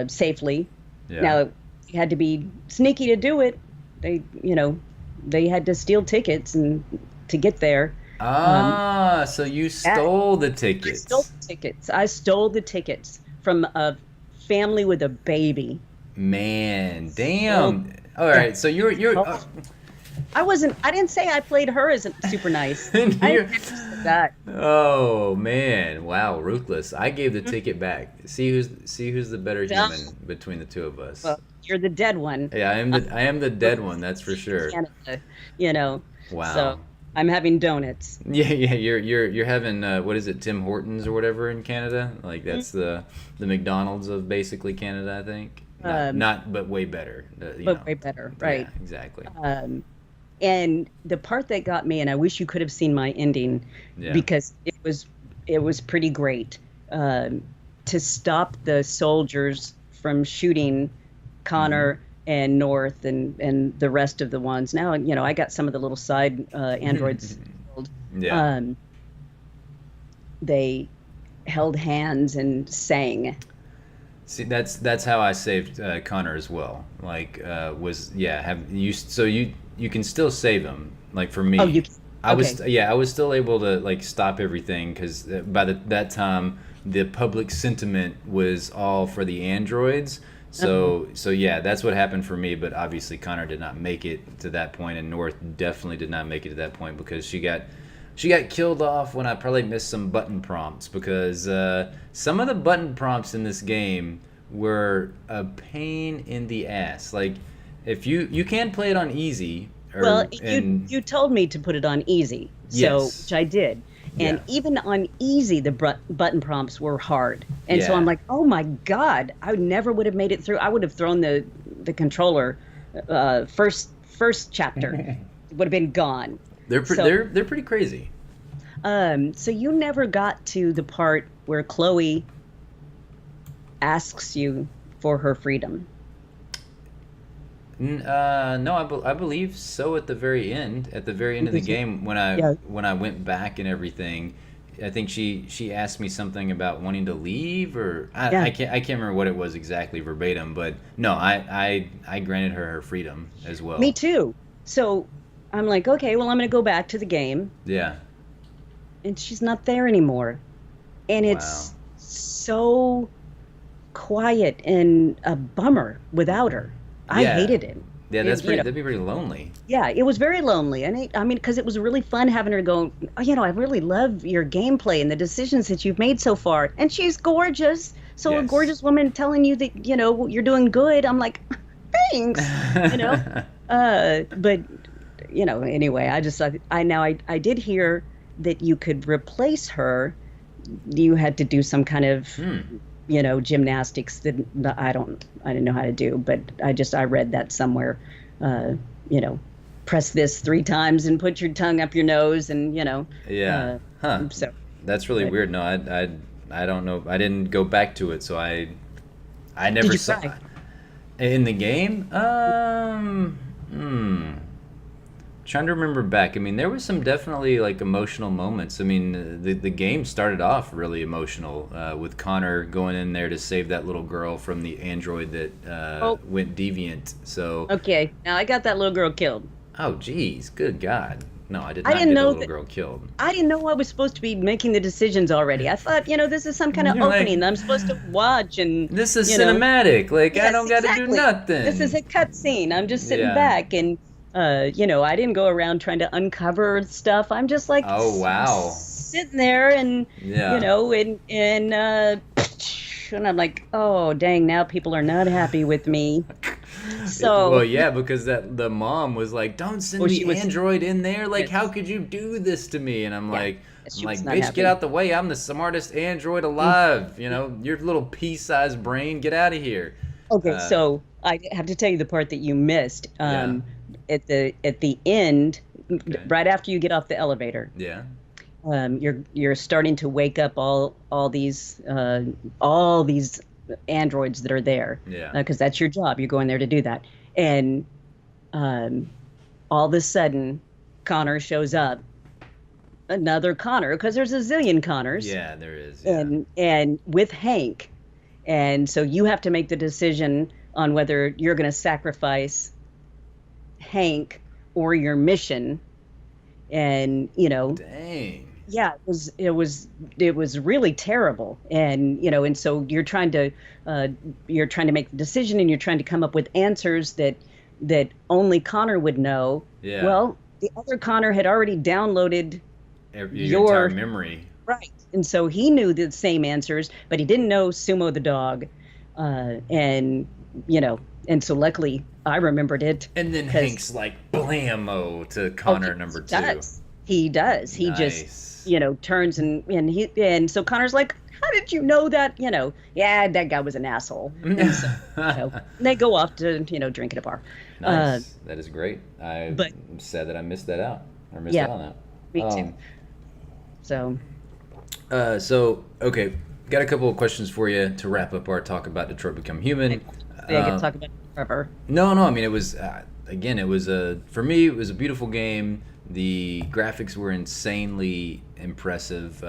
[SPEAKER 2] safely.
[SPEAKER 1] Yeah.
[SPEAKER 2] Now you had to be sneaky to do it. They had to steal tickets and to get there.
[SPEAKER 1] So you stole the tickets.
[SPEAKER 2] I stole the tickets from a family with a baby.
[SPEAKER 1] Man,
[SPEAKER 2] So
[SPEAKER 1] damn. All right, so you're
[SPEAKER 2] I didn't say I played her as super nice. I
[SPEAKER 1] you're
[SPEAKER 2] never said that.
[SPEAKER 1] oh man, wow, ruthless. I gave the ticket back. See who's the better
[SPEAKER 2] Duh.
[SPEAKER 1] human between the two of us.
[SPEAKER 2] Well, you're the dead one.
[SPEAKER 1] Yeah, I am the
[SPEAKER 2] We're
[SPEAKER 1] dead one, that's for
[SPEAKER 2] in
[SPEAKER 1] sure.
[SPEAKER 2] Canada, you know. So
[SPEAKER 1] Wow.
[SPEAKER 2] I'm having donuts.
[SPEAKER 1] Yeah, yeah, you're having what is it, Tim Hortons or whatever in Canada? Like
[SPEAKER 2] Mm.
[SPEAKER 1] that's the McDonald's of basically Canada, I think. Not
[SPEAKER 2] Um,
[SPEAKER 1] not but way better.
[SPEAKER 2] but way better,
[SPEAKER 1] Yeah,
[SPEAKER 2] right?
[SPEAKER 1] exactly.
[SPEAKER 2] Um, and the part that got me, and I wish you could have seen my ending,
[SPEAKER 1] Yeah.
[SPEAKER 2] because it was pretty great. Um, to stop the soldiers from shooting
[SPEAKER 1] Hmm.
[SPEAKER 2] Connor and North and the rest of the ones. Now, I got some of the little side androids killed.
[SPEAKER 1] Yeah.
[SPEAKER 2] Um, they held hands and sang.
[SPEAKER 1] See, that's how I saved Connor as well. Like, was yeah, have you so you can still save him. Like for
[SPEAKER 2] Oh,
[SPEAKER 1] me,
[SPEAKER 2] you okay?
[SPEAKER 1] I was still able to like stop everything because by that time the public sentiment was all for the androids.
[SPEAKER 2] Uh-huh.
[SPEAKER 1] So yeah, that's what happened for me. But obviously Connor did not make it to that point, and North definitely did not make it to that point because she got killed off when I probably missed some button prompts because some of the button prompts in this game were a pain in the ass. Like if you can play it on easy
[SPEAKER 2] Well,
[SPEAKER 1] or
[SPEAKER 2] you
[SPEAKER 1] and
[SPEAKER 2] you told me to put it on easy, so which
[SPEAKER 1] yes,
[SPEAKER 2] I did. And
[SPEAKER 1] yeah,
[SPEAKER 2] even on easy, the button prompts were hard. And so I'm
[SPEAKER 1] yeah,
[SPEAKER 2] like, oh my God, I never would have made it through. I would have thrown the controller first chapter. It would have been gone. So
[SPEAKER 1] they're pretty crazy.
[SPEAKER 2] so you never got to the part where Chloe asks you for her freedom.
[SPEAKER 1] No, I believe so. At the very end, of the
[SPEAKER 2] Did you?
[SPEAKER 1] game,
[SPEAKER 2] Yeah.
[SPEAKER 1] when I went back and everything, I think she asked me something about wanting to leave, or
[SPEAKER 2] Yeah.
[SPEAKER 1] I can't remember what it was exactly verbatim. But no, I granted her freedom as
[SPEAKER 2] Me
[SPEAKER 1] well.
[SPEAKER 2] too. So I'm like, okay, well, I'm going to go back to the game.
[SPEAKER 1] Yeah.
[SPEAKER 2] And she's not there anymore. And
[SPEAKER 1] Wow.
[SPEAKER 2] it's so quiet and a bummer without her. I
[SPEAKER 1] Yeah.
[SPEAKER 2] hated it.
[SPEAKER 1] Yeah.
[SPEAKER 2] It, you know,
[SPEAKER 1] That'd be pretty lonely.
[SPEAKER 2] yeah, it was very lonely. And I mean, because it was really fun having her go, oh, I really love your gameplay and the decisions that you've made so far. And she's gorgeous. So a
[SPEAKER 1] Yes.
[SPEAKER 2] gorgeous woman telling you that, you're doing good. I'm like, thanks, you know? But, anyway, I did hear that you could replace her. You had to do some kind of
[SPEAKER 1] Hmm.
[SPEAKER 2] gymnastics that I didn't know how to do, but I read that somewhere. uh you know Press this 3 times and put your tongue up your nose, and
[SPEAKER 1] Yeah.
[SPEAKER 2] uh
[SPEAKER 1] Huh.
[SPEAKER 2] so
[SPEAKER 1] That's really
[SPEAKER 2] but
[SPEAKER 1] weird. No, I don't know. I didn't go back to it, so I
[SPEAKER 2] did
[SPEAKER 1] never
[SPEAKER 2] you
[SPEAKER 1] saw
[SPEAKER 2] cry?
[SPEAKER 1] in the game. Hmm. Trying to remember back. I mean, there was some definitely like emotional moments. I mean, the game started off really emotional with Connor going in there to save that little girl from the android that
[SPEAKER 2] Oh,
[SPEAKER 1] went deviant. So,
[SPEAKER 2] okay, now I got that little girl killed.
[SPEAKER 1] oh geez, good God. No, I did
[SPEAKER 2] I
[SPEAKER 1] not
[SPEAKER 2] didn't
[SPEAKER 1] get the
[SPEAKER 2] know
[SPEAKER 1] little
[SPEAKER 2] that.
[SPEAKER 1] girl killed.
[SPEAKER 2] I didn't know I was supposed to be making the decisions already. I thought, this is some kind of
[SPEAKER 1] You're like,
[SPEAKER 2] opening that I'm supposed to watch, and
[SPEAKER 1] this is
[SPEAKER 2] you know
[SPEAKER 1] cinematic. Like, I
[SPEAKER 2] yes,
[SPEAKER 1] don't got to do
[SPEAKER 2] exactly. This is
[SPEAKER 1] nothing.
[SPEAKER 2] a cutscene. I'm just sitting
[SPEAKER 1] Yeah.
[SPEAKER 2] back, and I didn't go around trying to uncover stuff. I'm just like
[SPEAKER 1] Oh, wow.
[SPEAKER 2] sitting there, and
[SPEAKER 1] Yeah.
[SPEAKER 2] and I'm like, oh dang, now people are not happy with me.
[SPEAKER 1] Well,
[SPEAKER 2] So,
[SPEAKER 1] yeah, because the mom was like, "Don't send
[SPEAKER 2] oh, she
[SPEAKER 1] the
[SPEAKER 2] was,
[SPEAKER 1] android in there. Like, how
[SPEAKER 2] yes,
[SPEAKER 1] could you do this to me?" And
[SPEAKER 2] yeah,
[SPEAKER 1] I'm
[SPEAKER 2] she was
[SPEAKER 1] like,
[SPEAKER 2] not
[SPEAKER 1] "Bitch, get
[SPEAKER 2] happy.
[SPEAKER 1] out the way. I'm the smartest android
[SPEAKER 2] Mm.
[SPEAKER 1] alive. Your little pea-sized brain, get out of here."
[SPEAKER 2] Okay,
[SPEAKER 1] Uh,
[SPEAKER 2] so I have to tell you the part that you missed.
[SPEAKER 1] yeah.
[SPEAKER 2] At the end,
[SPEAKER 1] Okay.
[SPEAKER 2] right after you get off the elevator,
[SPEAKER 1] Yeah.
[SPEAKER 2] you're starting to wake up all these androids that are there,
[SPEAKER 1] Yeah.
[SPEAKER 2] because that's your job. You're going there to do that, and um, all of a sudden, Connor shows up. Another Connor, because there's a zillion Connors,
[SPEAKER 1] Yeah. There is. Yeah.
[SPEAKER 2] and with Hank, and so you have to make the decision on whether you're going to sacrifice Hank or your mission, and
[SPEAKER 1] Dang.
[SPEAKER 2] Yeah, it was really terrible. And and so you're trying to make the decision, and you're trying to come up with answers that only Connor would know.
[SPEAKER 1] Yeah.
[SPEAKER 2] Well, the other Connor had already downloaded
[SPEAKER 1] Your entire
[SPEAKER 2] your
[SPEAKER 1] memory.
[SPEAKER 2] right. And so he knew the same answers, but he didn't know Sumo the dog. And and so luckily I remembered it.
[SPEAKER 1] And then
[SPEAKER 2] 'Cause
[SPEAKER 1] Hank's like blammo to
[SPEAKER 2] oh,
[SPEAKER 1] Connor number
[SPEAKER 2] he
[SPEAKER 1] two.
[SPEAKER 2] does. He does. He just,
[SPEAKER 1] Nice.
[SPEAKER 2] turns and so Connor's like, how did you know that? Yeah, that guy was an asshole. And so, they go off to, drink at a bar.
[SPEAKER 1] Nice. That is great. I'm
[SPEAKER 2] But
[SPEAKER 1] sad that I missed that out. Or missed
[SPEAKER 2] yeah,
[SPEAKER 1] out on that.
[SPEAKER 2] me too. So,
[SPEAKER 1] So, okay. Got a couple of questions for you to wrap up our talk about Detroit Become Human.
[SPEAKER 2] I get to talk about it forever.
[SPEAKER 1] No, no. I mean, it was again. It was for me. It was a beautiful game. The graphics were insanely impressive.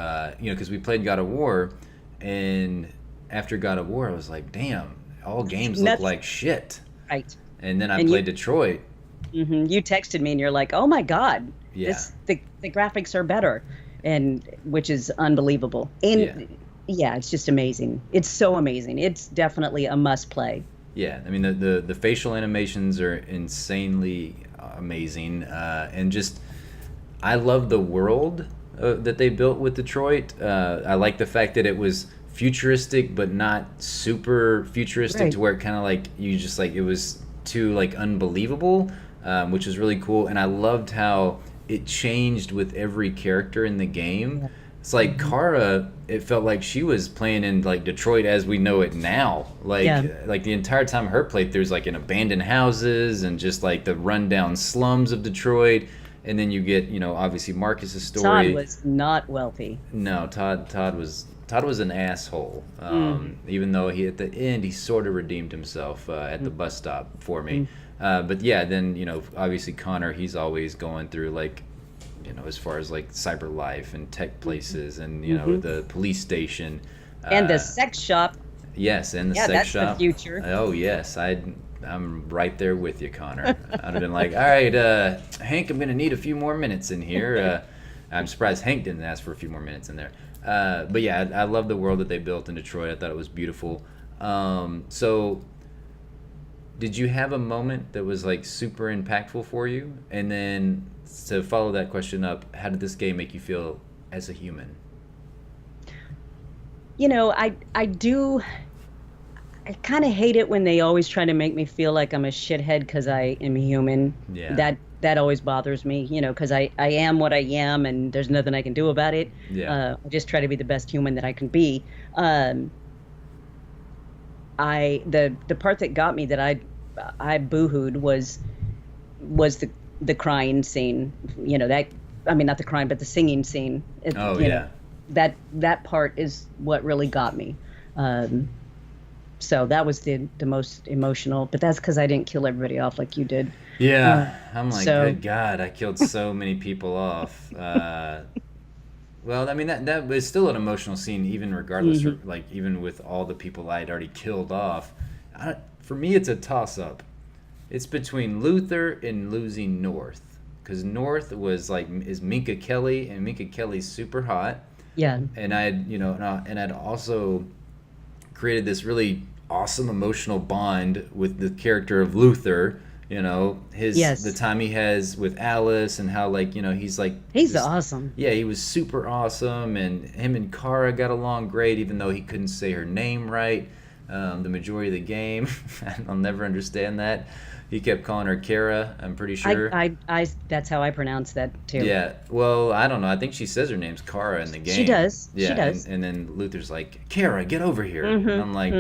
[SPEAKER 1] Because we played God of War, and after God of War, I was like, damn, all games look like shit.
[SPEAKER 2] Right.
[SPEAKER 1] And then I played Detroit.
[SPEAKER 2] You texted me and you're like, oh my God,
[SPEAKER 1] Yeah.
[SPEAKER 2] the graphics are better, and which is unbelievable. And yeah, it's just amazing. It's so amazing. It's definitely a must play.
[SPEAKER 1] Yeah, I mean the facial animations are insanely amazing, and just I love the world that they built with Detroit. I like the fact that it was futuristic, but not super futuristic
[SPEAKER 2] Right.
[SPEAKER 1] to where it kind of like you just like it was too like unbelievable, which is really cool. And I loved how it changed with every character in the game. It's like Kara, it felt like she was playing in like Detroit as we know it now. Like the entire time her playthrough's like in abandoned houses and just like the rundown slums of Detroit. And then you get, obviously Marcus's story.
[SPEAKER 2] Todd was not wealthy.
[SPEAKER 1] No, Todd was an asshole. Even though at the end he sort of redeemed himself at the bus stop for me. But yeah, then obviously Connor, he's always going through like, as far as like cyber life and tech places and the police station
[SPEAKER 2] and the sex shop.
[SPEAKER 1] Yes, and the sex
[SPEAKER 2] that's
[SPEAKER 1] shop.
[SPEAKER 2] the future.
[SPEAKER 1] Oh yes, I'm right there with you, Connor. I'd have been like, all right, Hank, I'm gonna need a few more minutes in here. I'm surprised Hank didn't ask for a few more minutes in there. But yeah, I love the world that they built in Detroit. I thought it was beautiful. So did you have a moment that was like super impactful for you? And then to follow that question up, how did this game make you feel as a human?
[SPEAKER 2] I kind of hate it when they always try to make me feel like I'm a shithead because I am human.
[SPEAKER 1] Yeah.
[SPEAKER 2] That always bothers me, because I am what I am and there's nothing I can do about it.
[SPEAKER 1] Yeah.
[SPEAKER 2] I just try to be the best human that I can be. The part that got me that I boohooed was the crying scene. Not the crying, but the singing scene. That part is what really got me. So that was the most emotional, but that's because I didn't kill everybody off like you did.
[SPEAKER 1] Yeah, I'm like, good God, I killed so many people off. Well, I mean, that was still an emotional scene, even regardless, like even with all the people I'd already killed off. For me, it's a toss-up. It's between Luther and losing North, because North is Minka Kelly, and Minka Kelly's super hot.
[SPEAKER 2] Yeah.
[SPEAKER 1] And I'd also created this really awesome emotional bond with the character of Luther. The time he has with Alice and how he's
[SPEAKER 2] awesome.
[SPEAKER 1] Yeah, he was super awesome, and him and Kara got along great, even though he couldn't say her name right the majority of the game. I'll never understand that. He kept calling her Kara, I'm pretty sure.
[SPEAKER 2] I that's how I pronounce that too.
[SPEAKER 1] Yeah, well, I don't know. I think she says her name's Kara in the game.
[SPEAKER 2] She does.
[SPEAKER 1] Yeah,
[SPEAKER 2] she does.
[SPEAKER 1] And then Luther's like, Kara, get over here. And I'm like,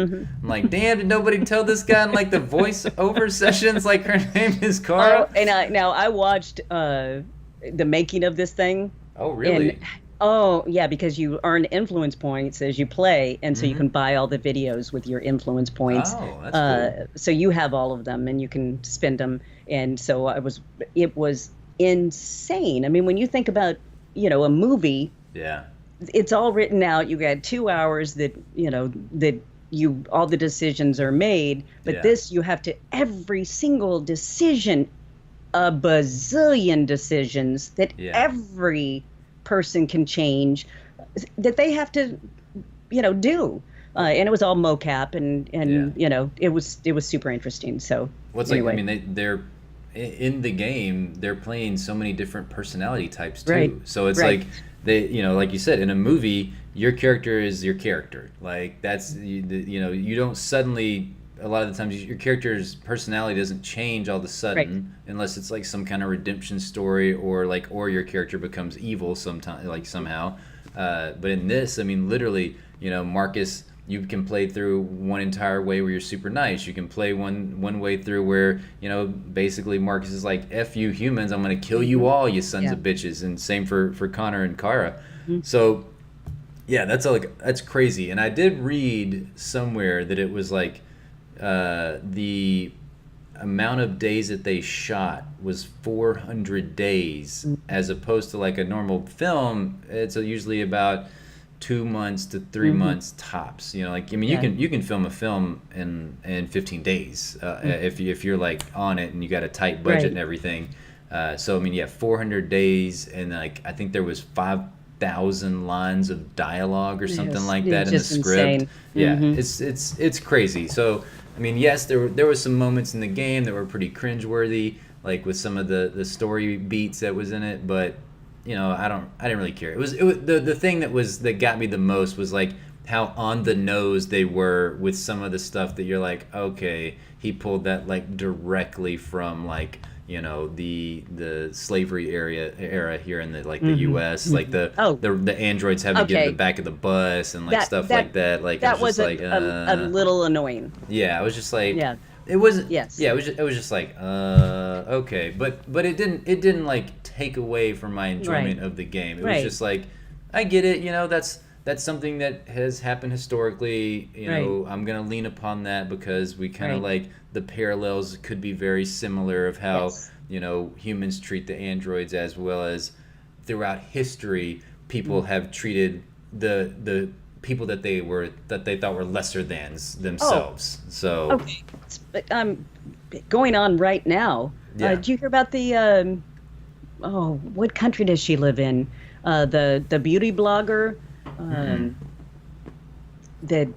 [SPEAKER 1] damn, did nobody tell this guy in like the voiceover sessions like her name is Kara?
[SPEAKER 2] Oh, and I watched the making of this thing.
[SPEAKER 1] Oh, really?
[SPEAKER 2] Oh, yeah, because you earn influence points as you play, and so you can buy all the videos with your influence points.
[SPEAKER 1] Oh, that's cool.
[SPEAKER 2] So you have all of them, and you can spend them. And so it was insane. I mean, when you think about, a movie,
[SPEAKER 1] yeah,
[SPEAKER 2] it's all written out. You got 2 hours that all the decisions are made, but this you have to every single decision, a bazillion decisions that every person can change, that they have to, do. And it was all mocap, and it was super interesting. So
[SPEAKER 1] anyway. I mean, they're in the game, they're playing so many different personality types too. Right. So it's like they, like you said, in a movie, your character is your character. Like that's you don't suddenly. A lot of the times, your character's personality doesn't change all of a sudden, unless it's like some kind of redemption story, or your character becomes evil somehow. But in this, I mean, literally, Marcus. You can play through one entire way where you're super nice. You can play one way through where, basically Marcus is like, F you humans, I'm going to kill you all, you sons of bitches. And same for Connor and Kara. Mm-hmm. So, yeah, that's crazy. And I did read somewhere that it was like the amount of days that they shot was 400 days, as opposed to like a normal film. It's usually about 2 months to 3 months tops. You can film a film in 15 days if you're like on it and you got a tight budget and everything. So I mean, 400 days, and like I think there was 5,000 lines of dialogue or something like that in the script. Insane. Yeah, it's crazy. So I mean, yes, there was some moments in the game that were pretty cringeworthy, like with some of the story beats that was in it, but I didn't really care. It was the thing that got me the most was like how on the nose they were with some of the stuff that you're like, okay, he pulled that like directly from like the slavery era here in the the U.S. like the androids having to get in the back of the bus and like stuff like that. Like
[SPEAKER 2] that was a little annoying.
[SPEAKER 1] Yeah, I was just like, it wasn't. Yes. Yeah, it was just like, okay, but it didn't like take away from my enjoyment of the game. It was just like, I get it. That's something that has happened historically. I'm gonna lean upon that because we kind of like the parallels could be very similar of how humans treat the androids, as well as throughout history people have treated the people that they thought were lesser thans themselves. So
[SPEAKER 2] okay, going on right now. Did you hear about the what country does she live in? The beauty blogger that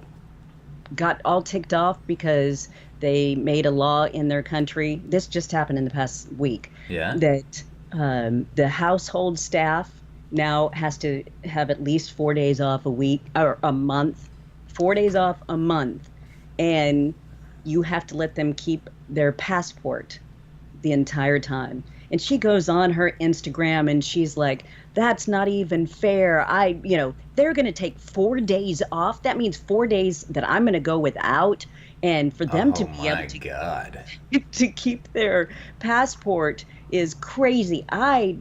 [SPEAKER 2] got all ticked off because they made a law in their country. This just happened in the past week. Yeah. That the household staff now has to have at least 4 days off a week or a month. 4 days off a month, and you have to let them keep their passport the entire time. And she goes on her Instagram and she's like, that's not even fair. They're going to take 4 days off. That means 4 days that I'm going to go without. And for them to be able to keep their passport is crazy. I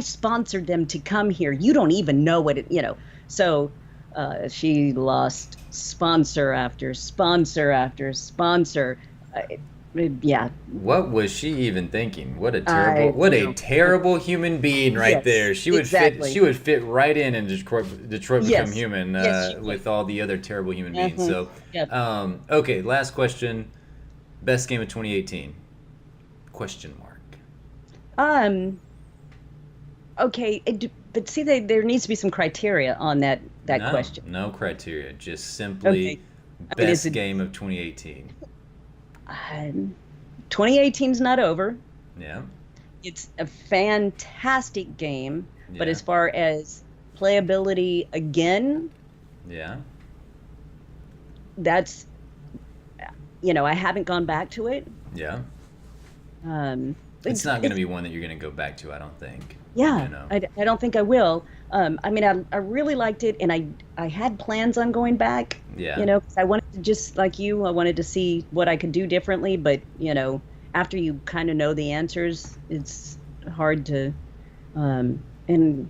[SPEAKER 2] sponsored them to come here. You don't even know what it. So she lost sponsor after sponsor after sponsor.
[SPEAKER 1] What was she even thinking? What a terrible human being right there. She would fit right in Detroit Become Human with all the other terrible human beings. So okay, last question. Best game of 2018? Question mark.
[SPEAKER 2] Okay, but see, there needs to be some criteria on that question.
[SPEAKER 1] No criteria, just simply best game of 2018.
[SPEAKER 2] 2018's not over.
[SPEAKER 1] Yeah.
[SPEAKER 2] It's a fantastic game, but as far as playability again, that's I haven't gone back to it.
[SPEAKER 1] Yeah. It's not going to be one that you're going to go back to, I don't think.
[SPEAKER 2] Yeah, I don't think I will. I really liked it, and I had plans on going back. Yeah. Because I wanted to, just like you, I wanted to see what I could do differently. But after you kind of know the answers, it's hard to. And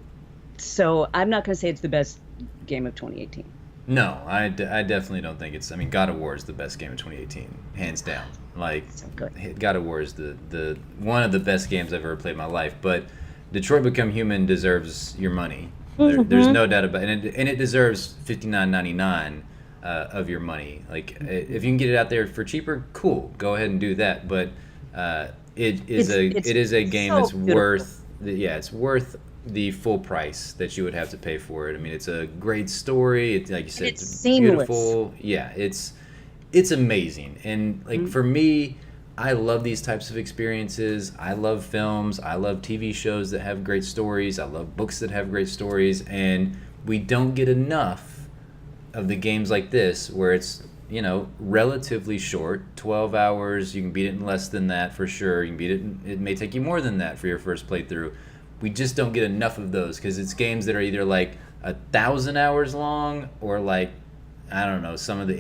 [SPEAKER 2] so I'm not going to say it's the best game of 2018.
[SPEAKER 1] No, I definitely don't think it's. I mean, God of War is the best game of 2018, hands down. Like, God of War is the one of the best games I've ever played in my life. But Detroit Become Human deserves your money. There's no doubt about it. And it deserves $59.99 of your money. Like, if you can get it out there for cheaper, cool. Go ahead and do that. But it is a game that's worth. Yeah, it's worth the full price that you would have to pay for it. I mean, it's a great story. It's like you said,
[SPEAKER 2] it's
[SPEAKER 1] it's
[SPEAKER 2] seamless.
[SPEAKER 1] beautiful. Yeah, it's amazing. And like for me, I love these types of experiences. I love films. I love TV shows that have great stories. I love books that have great stories. And we don't get enough of the games like this where it's, relatively short, 12 hours. You can beat it in less than that for sure. You can beat it. It may take you more than that for your first playthrough. We just don't get enough of those because it's games that are either like 1,000 hours long or like, I don't know, some of the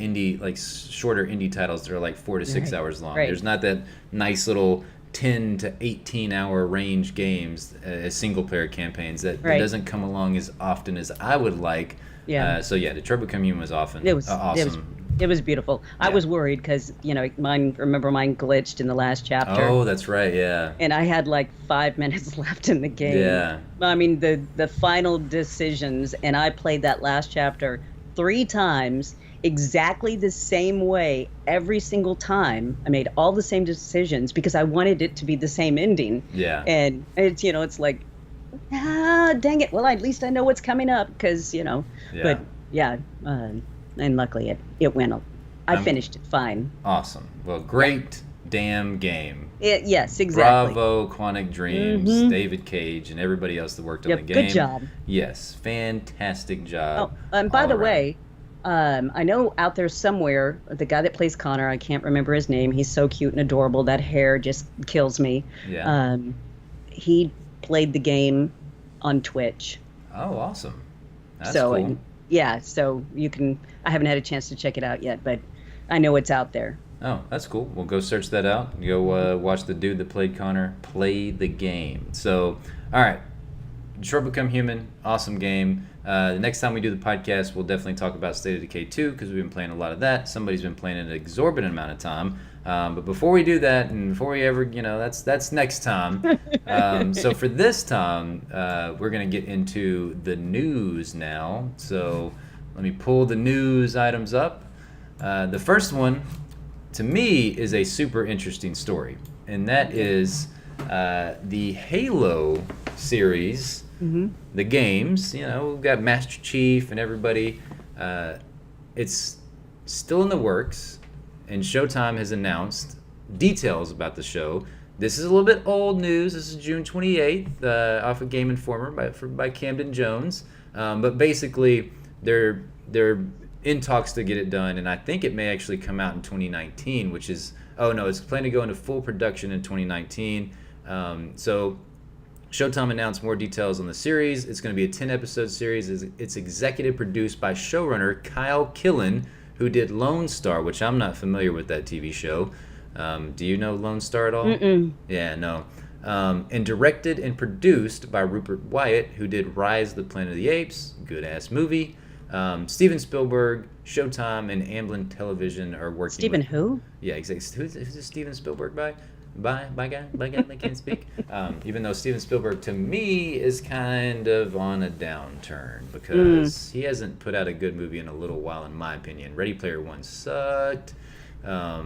[SPEAKER 1] shorter indie titles that are like 4 to 6 hours long.
[SPEAKER 2] Right.
[SPEAKER 1] There's not that nice little 10 to 18 hour range games as single player campaigns that doesn't come along as often as I would like.
[SPEAKER 2] Yeah.
[SPEAKER 1] So yeah, Detroit Become Human was awesome.
[SPEAKER 2] Awesome. It was beautiful. Yeah. I was worried because mine glitched in the last chapter.
[SPEAKER 1] Oh, that's right. Yeah.
[SPEAKER 2] And I had like 5 minutes left in the game.
[SPEAKER 1] Yeah.
[SPEAKER 2] I mean the final decisions, and I played that last chapter 3 times exactly the same way every single time. I made all the same decisions because I wanted it to be the same ending.
[SPEAKER 1] Yeah.
[SPEAKER 2] And it's it's like, dang it. Well, at least I know what's coming up because
[SPEAKER 1] Yeah.
[SPEAKER 2] But yeah, and luckily it went. I finished it fine.
[SPEAKER 1] Awesome. Well, great damn game.
[SPEAKER 2] Yes, exactly.
[SPEAKER 1] Bravo, Quantic Dreams, David Cage, and everybody else that worked on the game.
[SPEAKER 2] Good job.
[SPEAKER 1] Yes, fantastic job.
[SPEAKER 2] Oh, and by the way, I know out there somewhere, the guy that plays Connor, I can't remember his name. He's so cute and adorable. That hair just kills me.
[SPEAKER 1] Yeah.
[SPEAKER 2] He played the game on Twitch.
[SPEAKER 1] Oh, awesome. That's cool.
[SPEAKER 2] So you can. I haven't had a chance to check it out yet, but I know it's out there.
[SPEAKER 1] Oh, that's cool. We'll go search that out. Go watch the dude that played Connor play the game. So, all right. Detroit Become Human, awesome game. The next time we do the podcast, we'll definitely talk about State of Decay 2 because we've been playing a lot of that. Somebody's been playing an exorbitant amount of time. But before we do that, and before we ever, that's next time. So for this time, we're going to get into the news now. So let me pull the news items up. The first one, to me, is a super interesting story. And that is the Halo series, the games. We've got Master Chief and everybody. It's still in the works. And Showtime has announced details about the show. This is a little bit old news. This is June 28th, off of Game Informer by Camden Jones. But basically, they're in talks to get it done, and I think it may actually come out in 2019, which is it's planned to go into full production in 2019. So Showtime announced more details on the series. It's going to be a 10-episode series. It's executive produced by showrunner Kyle Killen, who did Lone Star, which I'm not familiar with that TV show. Do you know Lone Star at all?
[SPEAKER 2] Mm-mm.
[SPEAKER 1] Yeah, no. And directed and produced by Rupert Wyatt, who did Rise of the Planet of the Apes, good-ass movie. Steven Spielberg, Showtime, and Amblin Television are working
[SPEAKER 2] Steven who?
[SPEAKER 1] Yeah, exactly. Who's this Steven Spielberg by? By guy that can't speak. Even though Steven Spielberg, to me, is kind of on a downturn because he hasn't put out a good movie in a little while, in my opinion. Ready Player One sucked.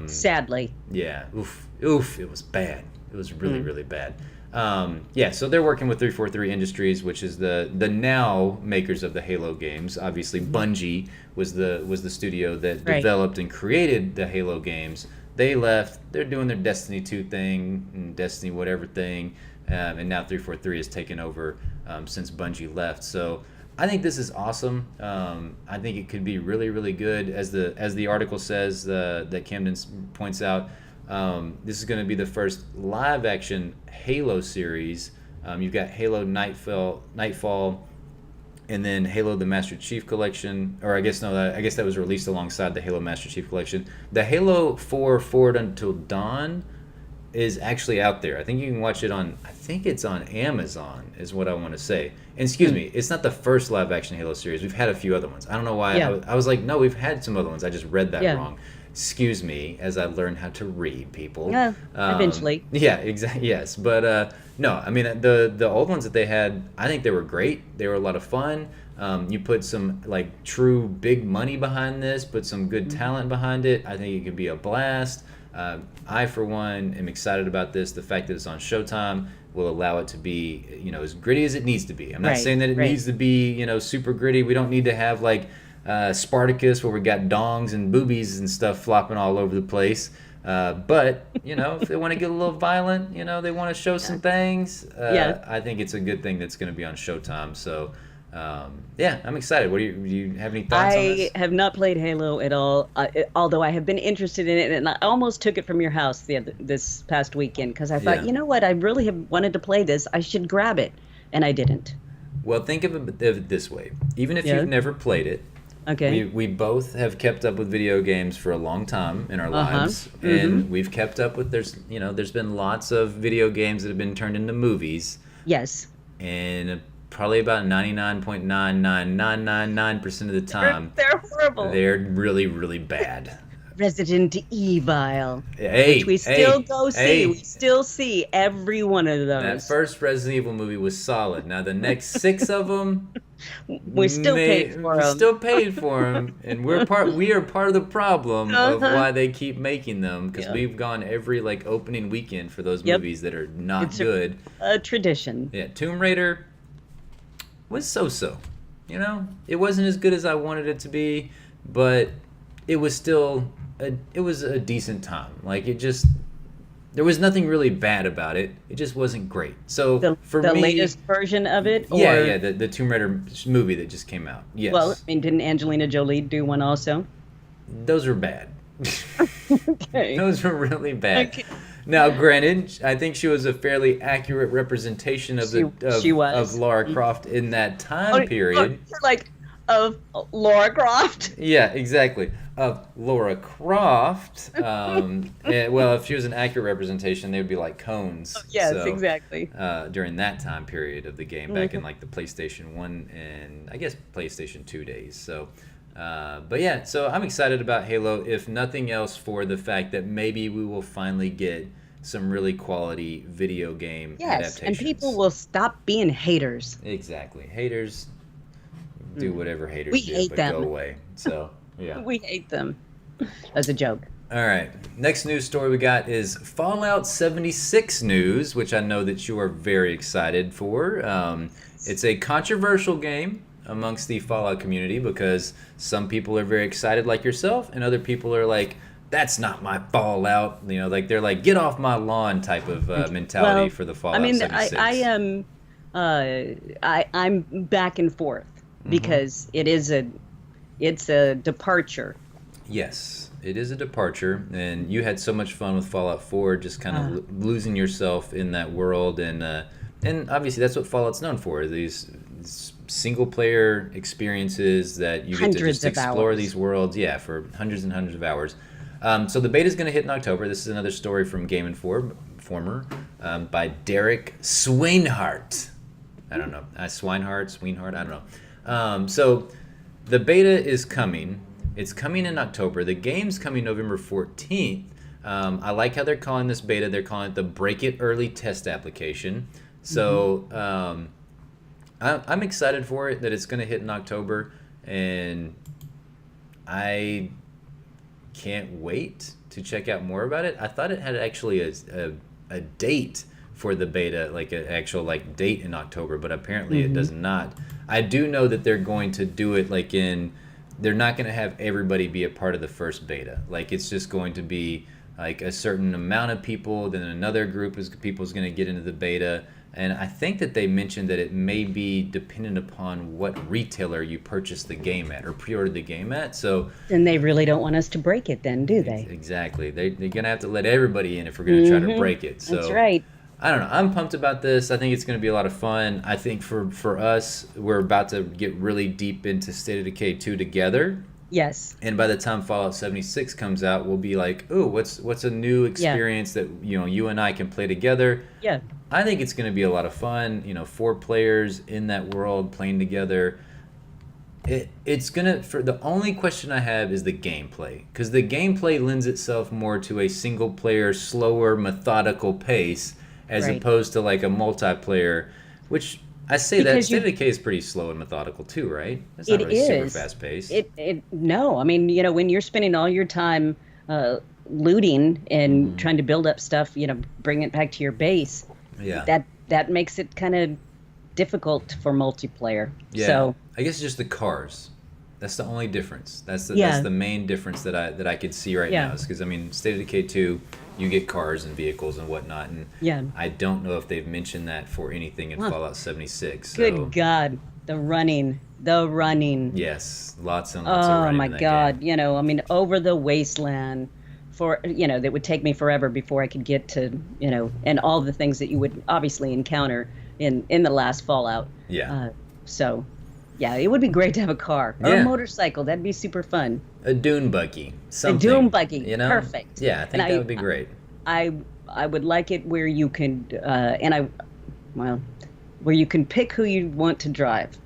[SPEAKER 2] Sadly.
[SPEAKER 1] Yeah. Oof. It was bad. It was really, really bad. So they're working with 343 Industries, which is the now makers of the Halo games. Obviously, Bungie was the studio that developed and created the Halo games. They left. They're doing their Destiny 2 thing, and Destiny whatever thing, and now 343 has taken over since Bungie left. So I think this is awesome. I think it could be really, really good. As the article says, that Camden points out, this is going to be the first live-action Halo series. You've got Halo Nightfall, and then Halo the Master Chief Collection, or I guess that was released alongside the Halo Master Chief Collection. The Halo 4 Forward Until Dawn is actually out there. I think you can watch it it's on Amazon, is what I want to say. And excuse me, it's not the first live-action Halo series. We've had a few other ones. I don't know why.
[SPEAKER 2] Yeah.
[SPEAKER 1] I was like, no, we've had some other ones. I just read that wrong. Excuse me, as I learn how to read, people.
[SPEAKER 2] Yeah, eventually.
[SPEAKER 1] Yeah, exactly. Yes, but no, I mean the old ones that they had, I think they were great. They were a lot of fun. You put some like true big money behind this, put some good talent behind it. I think it could be a blast. I, for one, am excited about this. The fact that it's on Showtime, will allow it to be, as gritty as it needs to be. I'm not saying that it
[SPEAKER 2] right.
[SPEAKER 1] needs to be, super gritty. We don't need to have like Spartacus where we got dongs and boobies and stuff flopping all over the place. But, if they want to get a little violent, they want to show some things, I think it's a good thing that's going to be on Showtime. So, I'm excited. Do you have any thoughts on this?
[SPEAKER 2] I have not played Halo at all, although I have been interested in it, and I almost took it from your house this past weekend because I thought, you know what, I really have wanted to play this. I should grab it, and I didn't.
[SPEAKER 1] Well, think of it this way. Even if you've never played it,
[SPEAKER 2] okay,
[SPEAKER 1] we both have kept up with video games for a long time in our lives, and we've kept up with there's been lots of video games that have been turned into movies.
[SPEAKER 2] Yes.
[SPEAKER 1] And probably about 99.99999% of the time,
[SPEAKER 2] they're horrible.
[SPEAKER 1] They're really, really bad.
[SPEAKER 2] Resident Evil, which we still see. We still see every one of those.
[SPEAKER 1] That first Resident Evil movie was solid. Now the next 6 of them,
[SPEAKER 2] we still paid for them.
[SPEAKER 1] Still paid for them, and we are part of the problem of why they keep making them, because we've gone every opening weekend for those movies that are not good.
[SPEAKER 2] A tradition.
[SPEAKER 1] Yeah, Tomb Raider was so-so. It wasn't as good as I wanted it to be, but it was still a decent time. There was nothing really bad about it. It just wasn't great. So for me,
[SPEAKER 2] the latest version of it, or
[SPEAKER 1] the Tomb Raider movie that just came out. Yes.
[SPEAKER 2] Well, didn't Angelina Jolie do one also?
[SPEAKER 1] Those are bad.
[SPEAKER 2] Okay.
[SPEAKER 1] Those were really bad. Okay. Now, granted, I think she was a fairly accurate representation of of Lara Croft in that time period.
[SPEAKER 2] Of Lara Croft?
[SPEAKER 1] Yeah, exactly. Of Lara Croft. If she was an accurate representation, they would be like cones.
[SPEAKER 2] Yes, exactly.
[SPEAKER 1] During that time period of the game, back in the PlayStation 1 and I guess PlayStation 2 days. So, so I'm excited about Halo, if nothing else for the fact that maybe we will finally get some really quality video game adaptations.
[SPEAKER 2] And people will stop being haters.
[SPEAKER 1] Exactly. Haters do whatever haters
[SPEAKER 2] we
[SPEAKER 1] do,
[SPEAKER 2] hate
[SPEAKER 1] but
[SPEAKER 2] them.
[SPEAKER 1] Go away. So, yeah.
[SPEAKER 2] We hate them. As a joke.
[SPEAKER 1] All right. Next news story we got is Fallout 76 news, which I know that you are very excited for. It's a controversial game amongst the Fallout community because some people are very excited like yourself, and other people are like, that's not my Fallout. They're like, get off my lawn type of mentality for the Fallout 76.
[SPEAKER 2] I'm back and forth because it's a departure.
[SPEAKER 1] Yes, it is a departure, and you had so much fun with Fallout 4, just kind of losing yourself in that world, and obviously that's what Fallout's known for, these single-player experiences that you get to just explore these worlds, for hundreds and hundreds of hours. So the beta's going to hit in October. This is another story from Game Informer by Derek Swinehart. I don't know. Swinehart, I don't know. So the beta is coming. It's coming in October. The game's coming November 14th. I like how they're calling this beta. They're calling it the Break It Early Test Application. So I'm excited for it, that it's going to hit in October. And I can't wait to check out more about it. I thought it had actually a date for the beta, like an actual date in October, but apparently it does not. I do know that they're going to do it they're not going to have everybody be a part of the first beta. It's just going to be a certain amount of people, then another group of people is going to get into the beta. And I think that they mentioned that it may be dependent upon what retailer you purchase the game at or pre-order the game at. So
[SPEAKER 2] then they really don't want us to break it then, do they?
[SPEAKER 1] Exactly. They're going to have to let everybody in if we're going to try to break it. So
[SPEAKER 2] that's right.
[SPEAKER 1] I don't know. I'm pumped about this. I think it's going to be a lot of fun. I think for us, we're about to get really deep into State of Decay 2 together.
[SPEAKER 2] Yes.
[SPEAKER 1] And by the time Fallout 76 comes out, we'll be like, ooh, what's a new experience that you and I can play together?
[SPEAKER 2] Yeah.
[SPEAKER 1] I think it's going to be a lot of fun. 4 players in that world playing together. It's gonna. The only question I have is the gameplay, because the gameplay lends itself more to a single player, slower, methodical pace, as opposed to a multiplayer, which I say because State of Decay is pretty slow and methodical too, right? It's not really super fast paced.
[SPEAKER 2] No, I mean, when you're spending all your time looting and trying to build up stuff, bring it back to your base.
[SPEAKER 1] Yeah.
[SPEAKER 2] that makes it kind of difficult for multiplayer.
[SPEAKER 1] Yeah,
[SPEAKER 2] So
[SPEAKER 1] I guess just the cars. That's the only difference. That's
[SPEAKER 2] yeah,
[SPEAKER 1] the main difference that I could see right
[SPEAKER 2] yeah,
[SPEAKER 1] now. Is because I mean, State of Decay 2, you get cars and vehicles and whatnot, and
[SPEAKER 2] yeah.
[SPEAKER 1] I don't know if they've mentioned that for anything in
[SPEAKER 2] Huh.
[SPEAKER 1] Fallout 76. So
[SPEAKER 2] Good God, the running.
[SPEAKER 1] yes, lots and lots of
[SPEAKER 2] Oh
[SPEAKER 1] running
[SPEAKER 2] my
[SPEAKER 1] in that game.
[SPEAKER 2] God, I mean, over the wasteland for, that would take me forever before I could get to, and all the things that you would obviously encounter in the last Fallout.
[SPEAKER 1] Yeah,
[SPEAKER 2] So, yeah, it would be great to have a car or a
[SPEAKER 1] yeah,
[SPEAKER 2] motorcycle. That'd be super fun.
[SPEAKER 1] a dune buggy,
[SPEAKER 2] A dune
[SPEAKER 1] something.
[SPEAKER 2] buggy,
[SPEAKER 1] You know?
[SPEAKER 2] perfect.
[SPEAKER 1] Yeah, I
[SPEAKER 2] And
[SPEAKER 1] think that would be great.
[SPEAKER 2] I, I would like it where you could, well, where you can pick who you want to drive.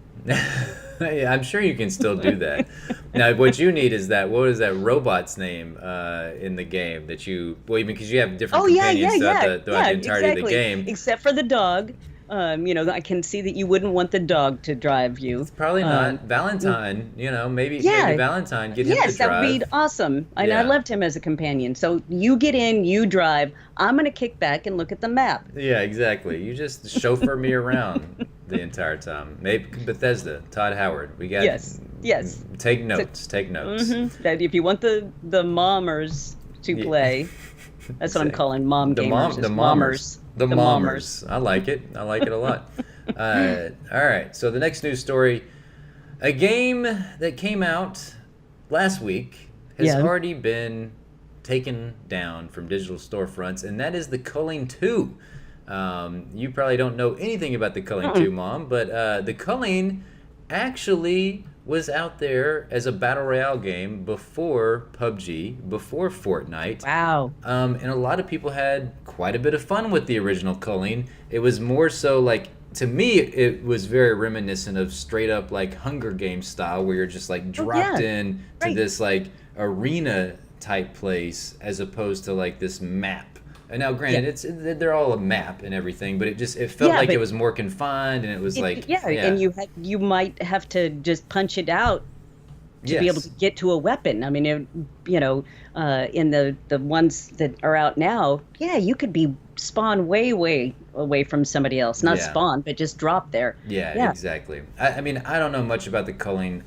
[SPEAKER 1] Yeah, I'm sure you can still do that. Now, what you need is what is that robot's name in the game that well, even because you have different
[SPEAKER 2] Oh yeah,
[SPEAKER 1] companions throughout
[SPEAKER 2] yeah,
[SPEAKER 1] throughout the entirety of the
[SPEAKER 2] exactly.
[SPEAKER 1] game.
[SPEAKER 2] Except for the dog. I can see that you wouldn't want the dog to drive you.
[SPEAKER 1] It's probably not Valentine. Maybe
[SPEAKER 2] Yeah,
[SPEAKER 1] Valentine, get him to
[SPEAKER 2] yes, that would
[SPEAKER 1] drive.
[SPEAKER 2] be awesome. And I
[SPEAKER 1] Yeah.
[SPEAKER 2] loved him as a companion. So you get in, you drive. I'm gonna kick back and look at the map.
[SPEAKER 1] Yeah, exactly. You just chauffeur me around the entire time. Maybe Bethesda, Todd Howard. We got
[SPEAKER 2] Yes.
[SPEAKER 1] Take notes. Take notes.
[SPEAKER 2] That if you want the mommers to
[SPEAKER 1] Yeah.
[SPEAKER 2] play, that's what I'm calling mom
[SPEAKER 1] The
[SPEAKER 2] gamers. is
[SPEAKER 1] the mommers. The mommers. I like it. I like it a lot. All right. So the next news story, a game that came out last week has
[SPEAKER 2] Yeah.
[SPEAKER 1] already been taken down from digital storefronts, and that is the Culling 2. You probably don't know anything about the Culling 2, Mom, but the Culling actually was out there as a battle royale game before PUBG, before Fortnite.
[SPEAKER 2] Wow.
[SPEAKER 1] And a lot of people had quite a bit of fun with the original Culling. It was more so like, to me, it was very reminiscent of straight up like Hunger Games style, where you're just like dropped in to
[SPEAKER 2] Right.
[SPEAKER 1] this like arena type place as opposed to like this map. And now, granted, they're all a map and everything, but it felt like
[SPEAKER 2] but
[SPEAKER 1] it was more confined, and it was like
[SPEAKER 2] and you might have to just punch it out to be able to get to a weapon. I mean, in the ones that are out now, you could be spawn way away from somebody else. Not spawn, but just drop there.
[SPEAKER 1] Yeah, exactly. I mean, I don't know much about the Culling,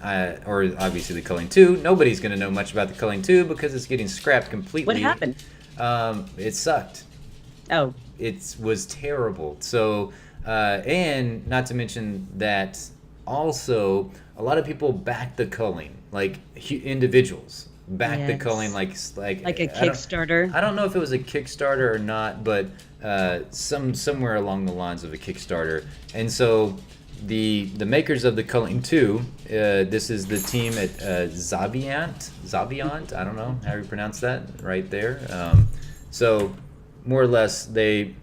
[SPEAKER 1] or obviously the Culling 2. Nobody's going to know much about the Culling 2 because it's getting scrapped completely.
[SPEAKER 2] What happened?
[SPEAKER 1] It sucked.
[SPEAKER 2] Oh.
[SPEAKER 1] It was terrible. So, and not to mention that also a lot of people backed the Culling, like individuals backed the Culling, like
[SPEAKER 2] a Kickstarter.
[SPEAKER 1] I don't know if it was a Kickstarter or not, but somewhere along the lines of a Kickstarter. And so the makers of the Culling 2, this is the team at Zaviant, I don't know how you pronounce that right there. So more or less they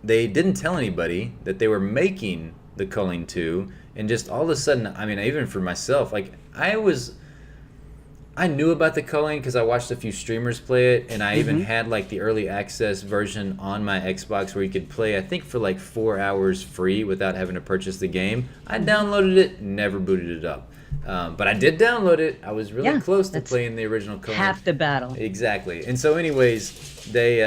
[SPEAKER 1] didn't tell anybody that they were making the Culling 2, and just all of a sudden, I mean, even for myself, like I knew about the Culling because I watched a few streamers play it, and I even had like the early access version on my Xbox where you could play, I think, for like 4 hours free without having to purchase the game. I downloaded it, never booted it up. But I did download it. I was really close to playing the original Culling.
[SPEAKER 2] Half the battle.
[SPEAKER 1] Exactly. And so anyways, they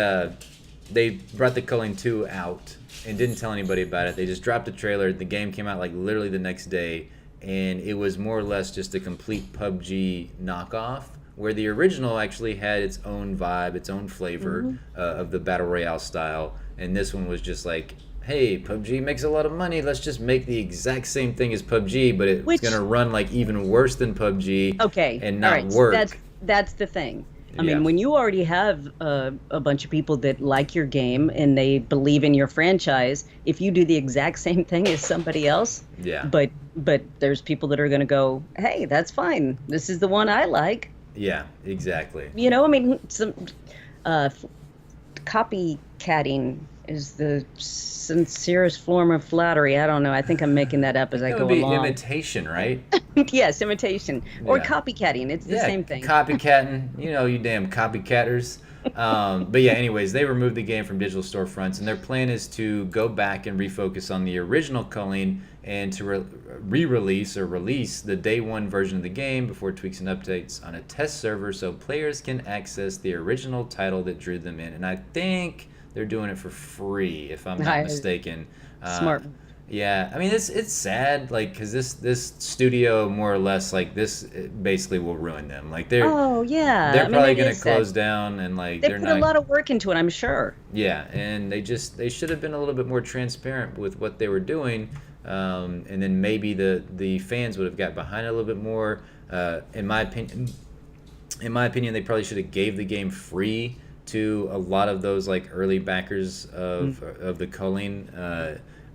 [SPEAKER 1] brought the Culling 2 out and didn't tell anybody about it. They just dropped a trailer. The game came out like literally the next day, and it was more or less just a complete PUBG knockoff, where the original actually had its own vibe, its own flavor of the battle royale style, and this one was just like, hey, PUBG makes a lot of money, let's just make the exact same thing as PUBG, but it's going to run like even worse than PUBG and not work.
[SPEAKER 2] That's the thing. I mean, when you already have a bunch of people that like your game and they believe in your franchise, if you do the exact same thing as somebody else, but there's people that are going to go, hey, that's fine. This is the one I like.
[SPEAKER 1] Yeah, exactly.
[SPEAKER 2] I mean, some copycatting is the sincerest form of flattery. I don't know. I think I'm making that up as I go along. It would
[SPEAKER 1] be imitation, right?
[SPEAKER 2] Yes, imitation. Or copycatting. It's the same thing.
[SPEAKER 1] Copycatting. You damn copycatters. But yeah, anyways, they removed the game from digital storefronts, and their plan is to go back and refocus on the original Culling and to re-release or release the day one version of the game before tweaks and updates on a test server so players can access the original title that drew them in. And I think they're doing it for free, if I'm not mistaken.
[SPEAKER 2] Smart.
[SPEAKER 1] Yeah, I mean it's sad, like, because this studio more or less, like, this basically will ruin them. Like they're probably gonna close down, and like
[SPEAKER 2] they put a lot of work into it, I'm sure.
[SPEAKER 1] Yeah, and they should have been a little bit more transparent with what they were doing, and then maybe the fans would have got behind it a little bit more. In my opinion, they probably should have gave the game free to a lot of those like early backers of the culling.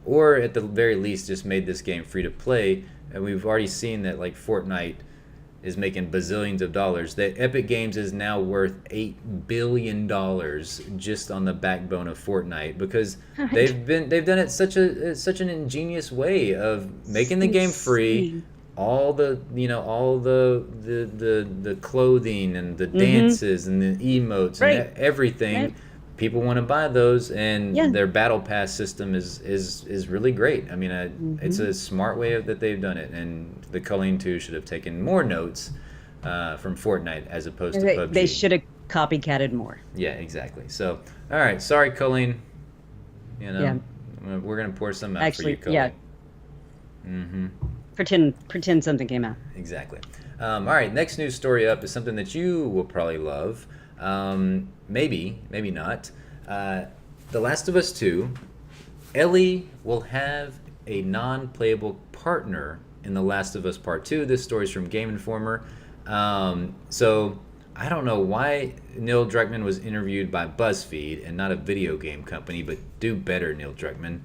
[SPEAKER 1] Or at the very least just made this game free to play. And we've already seen that like Fortnite is making bazillions of dollars. That Epic Games is now worth $8 billion just on the backbone of Fortnite, because they've done it such an ingenious way of making the game free. All the clothing and the dances and the emotes and everything. Right. People want to buy those, and their battle pass system is really great. I mean, it's a smart way that they've done it, and the culling too should have taken more notes from Fortnite as opposed to PUBG.
[SPEAKER 2] They should have copycatted more.
[SPEAKER 1] Yeah, exactly. So, all right, sorry, culling. We're gonna pour some out for you, culling. Yeah.
[SPEAKER 2] Pretend something came out.
[SPEAKER 1] Exactly. All right, next news story up is something that you will probably love. Maybe not. The Last of Us 2, Ellie will have a non-playable partner in The Last of Us Part 2. This story's from Game Informer. So I don't know why Neil Druckmann was interviewed by BuzzFeed and not a video game company, but do better, Neil Druckmann.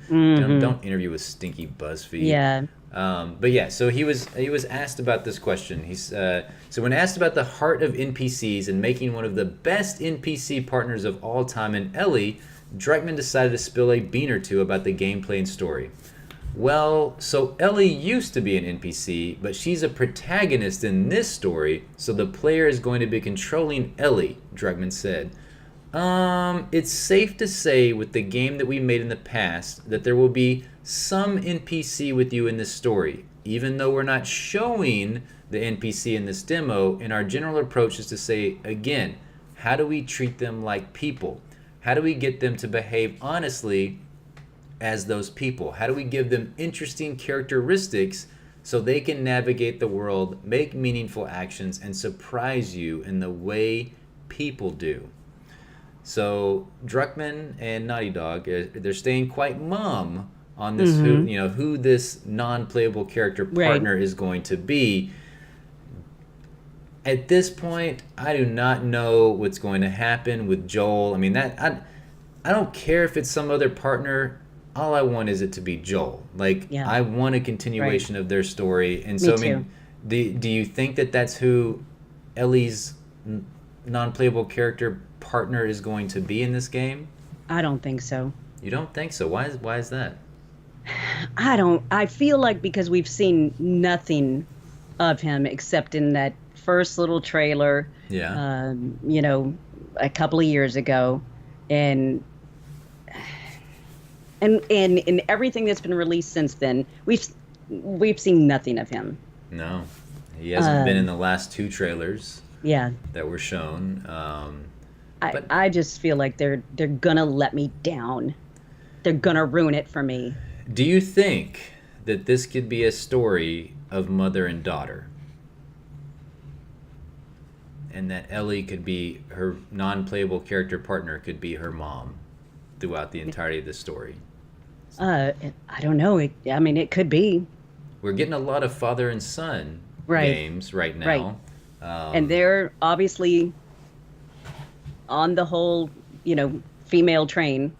[SPEAKER 1] Don't interview with stinky BuzzFeed.
[SPEAKER 2] Yeah.
[SPEAKER 1] But yeah, so he was asked about this question. So when asked about the heart of NPCs and making one of the best NPC partners of all time in Ellie, Druckmann decided to spill a bean or two about the gameplay and story. Well, so Ellie used to be an NPC, but she's a protagonist in this story, so the player is going to be controlling Ellie, Druckmann said. It's safe to say with the game that we made in the past that there will be some NPC with you in this story, even though we're not showing the NPC in this demo, and our general approach is to say, again, how do we treat them like people? How do we get them to behave honestly as those people? How do we give them interesting characteristics so they can navigate the world, make meaningful actions, and surprise you in the way people do? So Druckmann and Naughty Dog, they're staying quite mum on this who this non-playable character partner is going to be. At this point, I do not know what's going to happen with Joel. I mean, I don't care if it's some other partner. All I want is it to be Joel. I want a continuation of their story. And so, do you think that that's who Ellie's non-playable character partner is going to be in this game?
[SPEAKER 2] I don't think so.
[SPEAKER 1] You don't think so? Why is that?
[SPEAKER 2] I feel like because we've seen nothing of him except in that first little trailer, a couple of years ago, and in everything that's been released since then, we've seen nothing of him.
[SPEAKER 1] No, he hasn't been in the last two trailers.
[SPEAKER 2] Yeah,
[SPEAKER 1] that were shown.
[SPEAKER 2] I just feel like they're gonna let me down. They're gonna ruin it for me.
[SPEAKER 1] Do you think that this could be a story of mother and daughter? And that Ellie could be her non-playable character partner, could be her mom throughout the entirety of the story?
[SPEAKER 2] I don't know. It could be.
[SPEAKER 1] We're getting a lot of father and son games right now.
[SPEAKER 2] Right. And they're obviously on the whole, female train.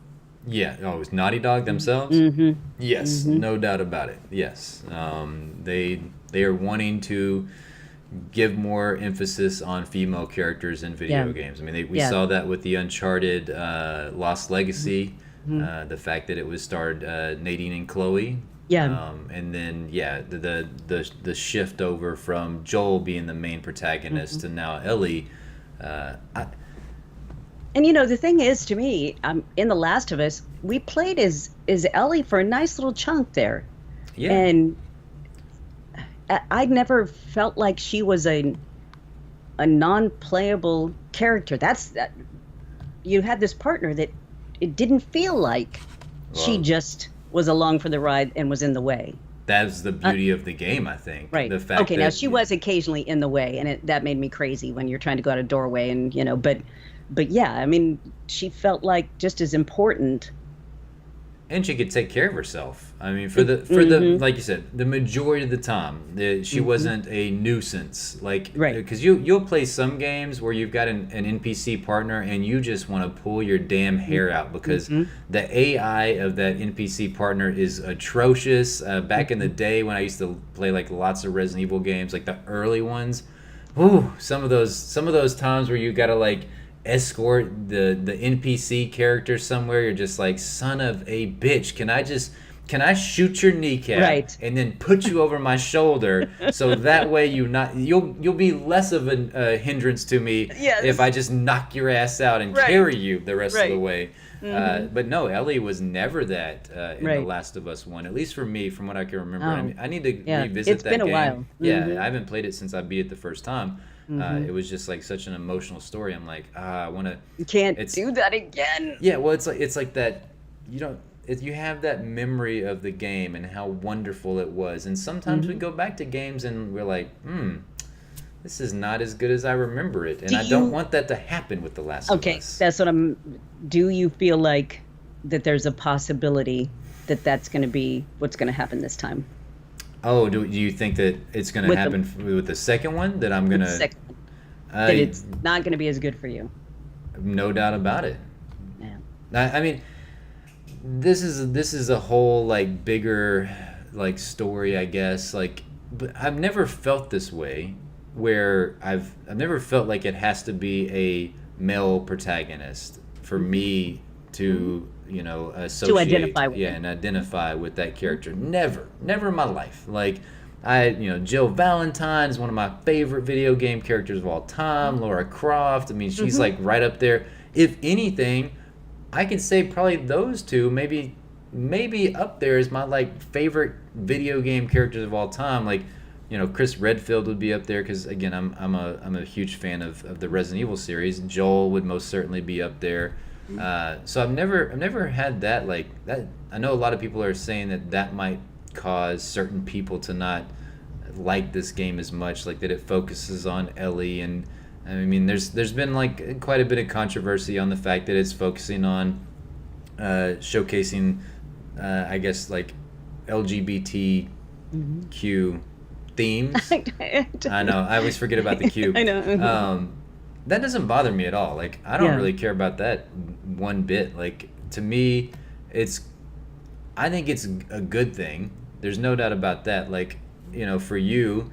[SPEAKER 1] Yeah. Oh, it's Naughty Dog themselves?
[SPEAKER 2] Mm-hmm.
[SPEAKER 1] Yes, no doubt about it. Yes. They are wanting to give more emphasis on female characters in video games. I mean, we saw that with the Uncharted Lost Legacy, the fact that it was starred Nadine and Chloe.
[SPEAKER 2] Yeah.
[SPEAKER 1] And then the shift over from Joel being the main protagonist to now Ellie.
[SPEAKER 2] And the thing is, to me, in The Last of Us, we played as Ellie for a nice little chunk there. Yeah. And I never felt like she was a non-playable character. You had this partner that it didn't feel like she just was along for the ride and was in the way.
[SPEAKER 1] That's the beauty of the game, I think.
[SPEAKER 2] Right.
[SPEAKER 1] The fact
[SPEAKER 2] okay, now she was occasionally in the way, and that made me crazy when you're trying to go out a doorway, and but yeah, I mean, she felt like just as important.
[SPEAKER 1] And she could take care of herself. I mean, for the like you said, the majority of the time, she wasn't a nuisance. Like, because you'll play some games where you've got an NPC partner and you just want to pull your damn hair out because the AI of that NPC partner is atrocious. Back in the day when I used to play like lots of Resident Evil games, like the early ones, some of those times where you gotta like escort the NPC character somewhere, you're just like, son of a bitch, can I shoot your kneecap and then put you over my shoulder so that way you'll be less of a hindrance to me if I just knock your ass out and carry you the rest of the way. But no, Ellie was never that in The Last of Us 1, at least for me, from what I can remember. I need to revisit that game. It's been a while. I haven't played it since I beat it the first time. It was just like such an emotional story. I'm like, I want to.
[SPEAKER 2] You can't do that again.
[SPEAKER 1] Yeah, well, it's like that. You have that memory of the game and how wonderful it was, and sometimes we go back to games and we're like, this is not as good as I remember it, and I don't want that to happen with The Last of Us.
[SPEAKER 2] Okay, that's what I'm. Do you feel like that there's a possibility that that's going to be what's going to happen this time?
[SPEAKER 1] Oh, do you think that it's going to happen with the second one? That I'm going to...
[SPEAKER 2] that it's not going to be as good for you?
[SPEAKER 1] No doubt about it.
[SPEAKER 2] Yeah.
[SPEAKER 1] I mean, this is a whole, like, bigger, like, story, I guess. Like, but I've never felt this way, where I've never felt like it has to be a male protagonist for me to... associate,
[SPEAKER 2] to identify with
[SPEAKER 1] and identify with that character. Never in my life. Like, Jill Valentine's one of my favorite video game characters of all time. Lara Croft. I mean, she's like right up there. If anything, I could say probably those two, maybe up there as my like favorite video game characters of all time. Like, Chris Redfield would be up there because again, I'm a huge fan of the Resident Evil series. Joel would most certainly be up there. So I've never had that like that. I know a lot of people are saying that might cause certain people to not like this game as much, like that it focuses on Ellie, and I mean there's been like quite a bit of controversy on the fact that it's focusing on showcasing I guess like LGBTQ themes. I know, I always forget about the Q.
[SPEAKER 2] I know.
[SPEAKER 1] That doesn't bother me at all. Like, I don't really care about that one bit. Like, to me, I think it's a good thing. There's no doubt about that. Like, for you,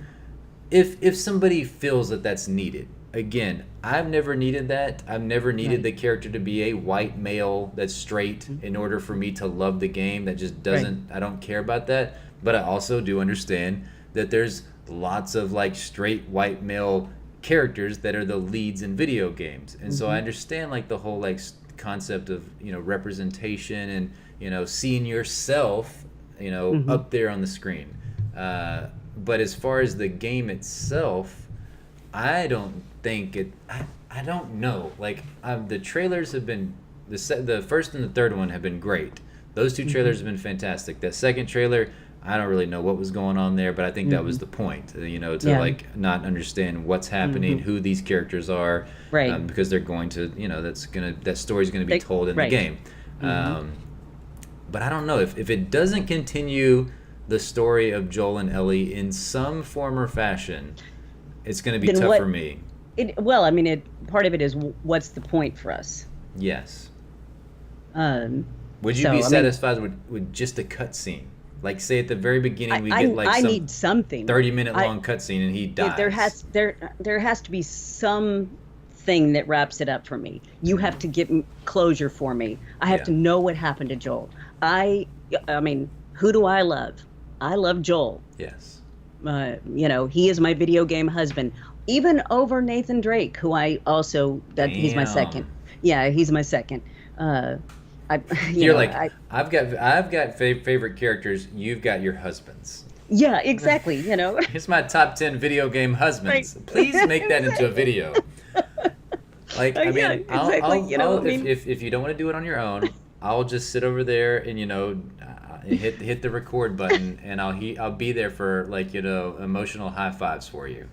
[SPEAKER 1] if somebody feels that that's needed, again, I've never needed that. I've never needed the character to be a white male that's straight in order for me to love the game. That just doesn't, I don't care about that. But I also do understand that there's lots of, like, straight white male characters that are the leads in video games, and so I understand like the whole like concept of representation and seeing yourself up there on the screen, but as far as the game itself, I don't think it. I don't know. Like the trailers have been the first and the third one have been great. Those two trailers have been fantastic. That second trailer, I don't really know what was going on there, but I think that was the point, to like not understand what's happening, who these characters are, because they're going to, that story's going to be told in the game. But I don't know if it doesn't continue the story of Joel and Ellie in some form or fashion, it's going to be tough for me.
[SPEAKER 2] Part of it is what's the point for us?
[SPEAKER 1] Yes. Would you be satisfied with just a cutscene? Like, say at the very beginning we get like some
[SPEAKER 2] need something
[SPEAKER 1] 30-minute long cutscene and he dies.
[SPEAKER 2] There has to be something that wraps it up for me. You have to get closure for me. I have to know what happened to Joel. I mean, who do I love? I love Joel.
[SPEAKER 1] Yes.
[SPEAKER 2] He is my video game husband, even over Nathan Drake, who I also he's my second. Yeah, he's my second.
[SPEAKER 1] I've got favorite characters. You've got your husbands.
[SPEAKER 2] Yeah, exactly.
[SPEAKER 1] It's my top 10 video game husbands. Right. Please make that into a video. Like, I mean,
[SPEAKER 2] exactly.
[SPEAKER 1] if you don't want to do it on your own, I'll just sit over there and hit the record button, and I'll be there for like emotional high fives for you.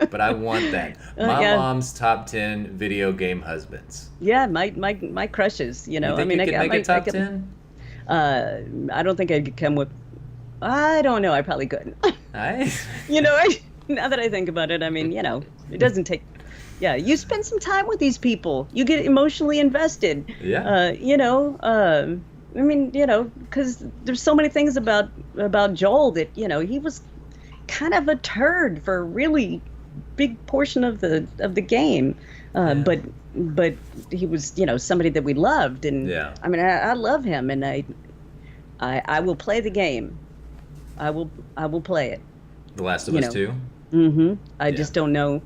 [SPEAKER 1] But I want that. My
[SPEAKER 2] Yeah.
[SPEAKER 1] mom's top 10 video game husbands.
[SPEAKER 2] Yeah, my crushes,
[SPEAKER 1] You think you could make a top 10?
[SPEAKER 2] I don't think I could come with. I don't know. I probably couldn't.
[SPEAKER 1] I
[SPEAKER 2] Now that I think about it, I mean, it doesn't take. Yeah, you spend some time with these people. You get emotionally invested.
[SPEAKER 1] Yeah.
[SPEAKER 2] I mean, because there's so many things about Joel that he was kind of a turd for a really big portion of the game,
[SPEAKER 1] Yeah.
[SPEAKER 2] but he was somebody that we loved, and
[SPEAKER 1] Yeah.
[SPEAKER 2] I mean I love him, and I will play the game. I will play it.
[SPEAKER 1] The Last of Us 2.
[SPEAKER 2] I just don't know,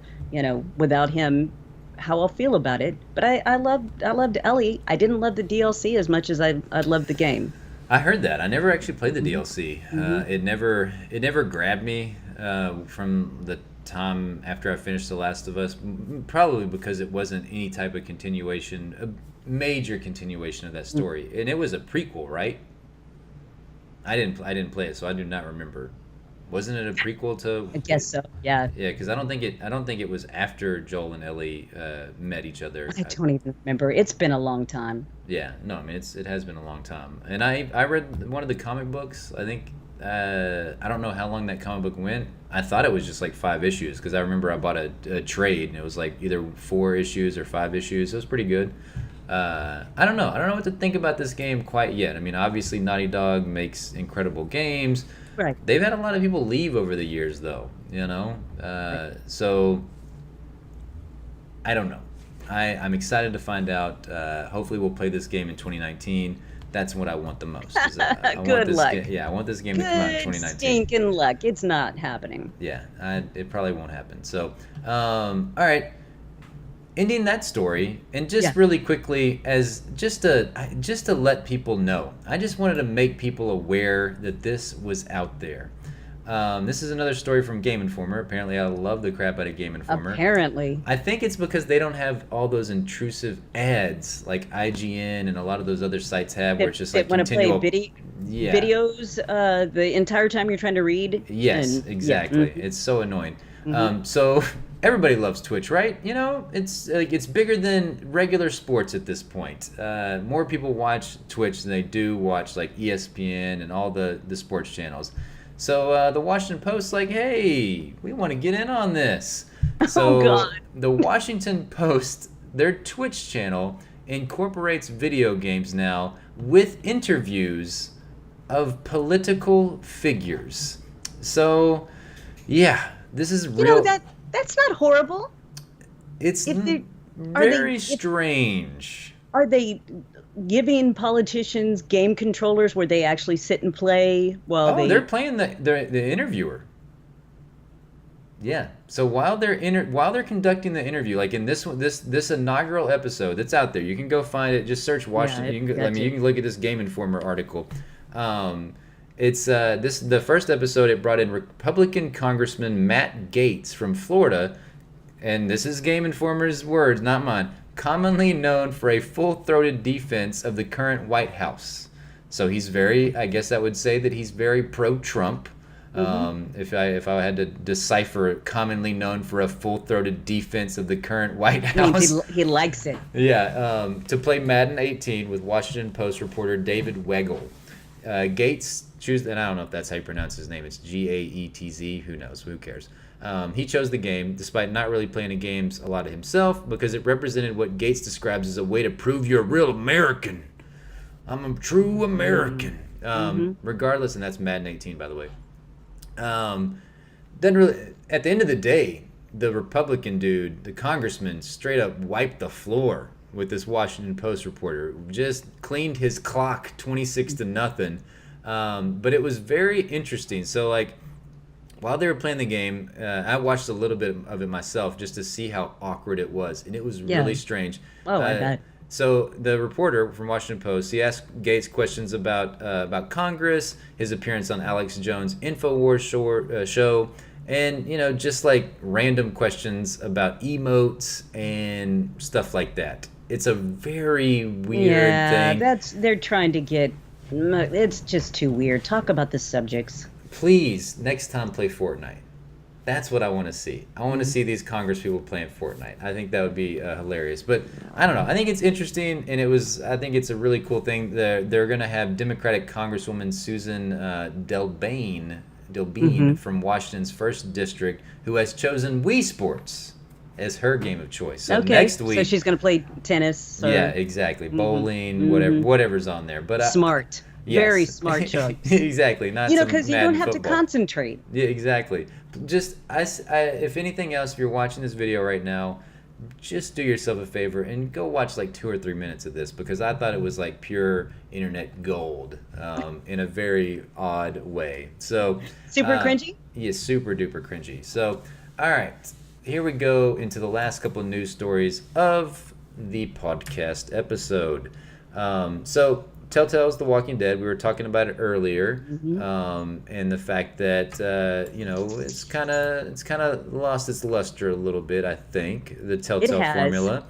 [SPEAKER 2] without him, how I'll feel about it. But I loved Ellie. I didn't love the DLC as much as I loved the game.
[SPEAKER 1] I heard that. I never actually played the DLC. It never grabbed me from the time after I finished The Last of Us. Probably because it wasn't any type of continuation, a major continuation of that story. And it was a prequel, right? I didn't play it, so I do not remember. Wasn't it a prequel to?
[SPEAKER 2] I guess so. Yeah.
[SPEAKER 1] Yeah, because I don't think it was after Joel and Ellie met each other.
[SPEAKER 2] I don't even remember. It's been a long time.
[SPEAKER 1] Yeah, no, I mean it has been a long time, and I read one of the comic books. I think I don't know how long that comic book went. I thought it was just like 5 issues because I remember I bought a trade and it was like either 4 issues or 5 issues. It was pretty good. I don't know. I don't know what to think about this game quite yet. I mean, obviously Naughty Dog makes incredible games.
[SPEAKER 2] Right.
[SPEAKER 1] They've had a lot of people leave over the years, though. So I don't know. I'm excited to find out. Hopefully, we'll play this game in 2019. That's what I want the most.
[SPEAKER 2] Good luck.
[SPEAKER 1] I want this game to come out in
[SPEAKER 2] Good
[SPEAKER 1] 2019.
[SPEAKER 2] stinking luck. It's not happening.
[SPEAKER 1] Yeah, it probably won't happen. So, all right. Ending that story, and just really quickly, as just to let people know, I just wanted to make people aware that this was out there. This is another story from Game Informer. Apparently, I love the crap out of Game Informer.
[SPEAKER 2] Apparently.
[SPEAKER 1] I think it's because they don't have all those intrusive ads like IGN and a lot of those other sites have, where it's just like continual.
[SPEAKER 2] Videos the entire time you're trying to read.
[SPEAKER 1] Yes, exactly. It's so annoying. So everybody loves Twitch, right? It's bigger than regular sports at this point. More people watch Twitch than they do watch like ESPN and all the sports channels. So the Washington Post's like, hey, we want to get in on this. So the Washington Post, their Twitch channel, incorporates video games now with interviews of political figures. So, yeah, this is real.
[SPEAKER 2] That's not horrible.
[SPEAKER 1] It's very strange.
[SPEAKER 2] Are they giving politicians game controllers where they actually sit and play while
[SPEAKER 1] they're playing the interviewer. Yeah. So while they're conducting the interview, like in this inaugural episode that's out there, you can go find it. Just search Washington. You can look at this Game Informer article. It's the first episode. It brought in Republican Congressman Matt Gaetz from Florida, and this is Game Informer's words, not mine. Commonly known for a full-throated defense of the current White House. So he's I guess that would say that he's very pro-Trump. If I had to decipher it, commonly known for a full-throated defense of the current White House.
[SPEAKER 2] He likes it.
[SPEAKER 1] Yeah, to play Madden 18 with Washington Post reporter David Weigel. Gaetz and I don't know if that's how you pronounce his name. It's Gaetz. Who knows? Who cares? He chose the game, despite not really playing the games a lot of himself, because it represented what Gaetz describes as a way to prove you're a real American. I'm a true American. Regardless, and that's Madden 18, by the way. Then really, at the end of the day, the Republican dude, the congressman, straight up wiped the floor with this Washington Post reporter. Just cleaned his clock 26-0. But it was very interesting. So, like, while they were playing the game, I watched a little bit of it myself just to see how awkward it was. And it was really strange.
[SPEAKER 2] Oh, I bet.
[SPEAKER 1] So the reporter from Washington Post, he asked Gaetz questions about Congress, his appearance on Alex Jones' InfoWars show, and just like random questions about emotes and stuff like that. it's a very weird thing.
[SPEAKER 2] They're trying to get. It's just too weird. Talk about the subjects.
[SPEAKER 1] Please, next time play Fortnite. That's what I want to see. I want to see these Congress people playing Fortnite. I think that would be hilarious. But I don't know. I think it's interesting, and I think it's a really cool thing. They're going to have Democratic Congresswoman Susan Delbene from Washington's 1st District, who has chosen Wii Sports as her game of choice. So next week,
[SPEAKER 2] so she's going to play tennis.
[SPEAKER 1] Yeah, exactly. Bowling, whatever's on there. But
[SPEAKER 2] smart. Yes. Very smart choice.
[SPEAKER 1] Exactly. Not
[SPEAKER 2] because you don't have to concentrate.
[SPEAKER 1] Yeah, exactly. Just if anything else, if you're watching this video right now, just do yourself a favor and go watch like 2 or 3 minutes of this, because I thought it was like pure internet gold in a very odd way. So
[SPEAKER 2] super cringy?
[SPEAKER 1] Yeah, super duper cringy. So, all right, here we go into the last couple of news stories of the podcast episode. So Telltale's The Walking Dead. We were talking about it earlier, and the fact that it's kind of lost its luster a little bit. I think the Telltale formula.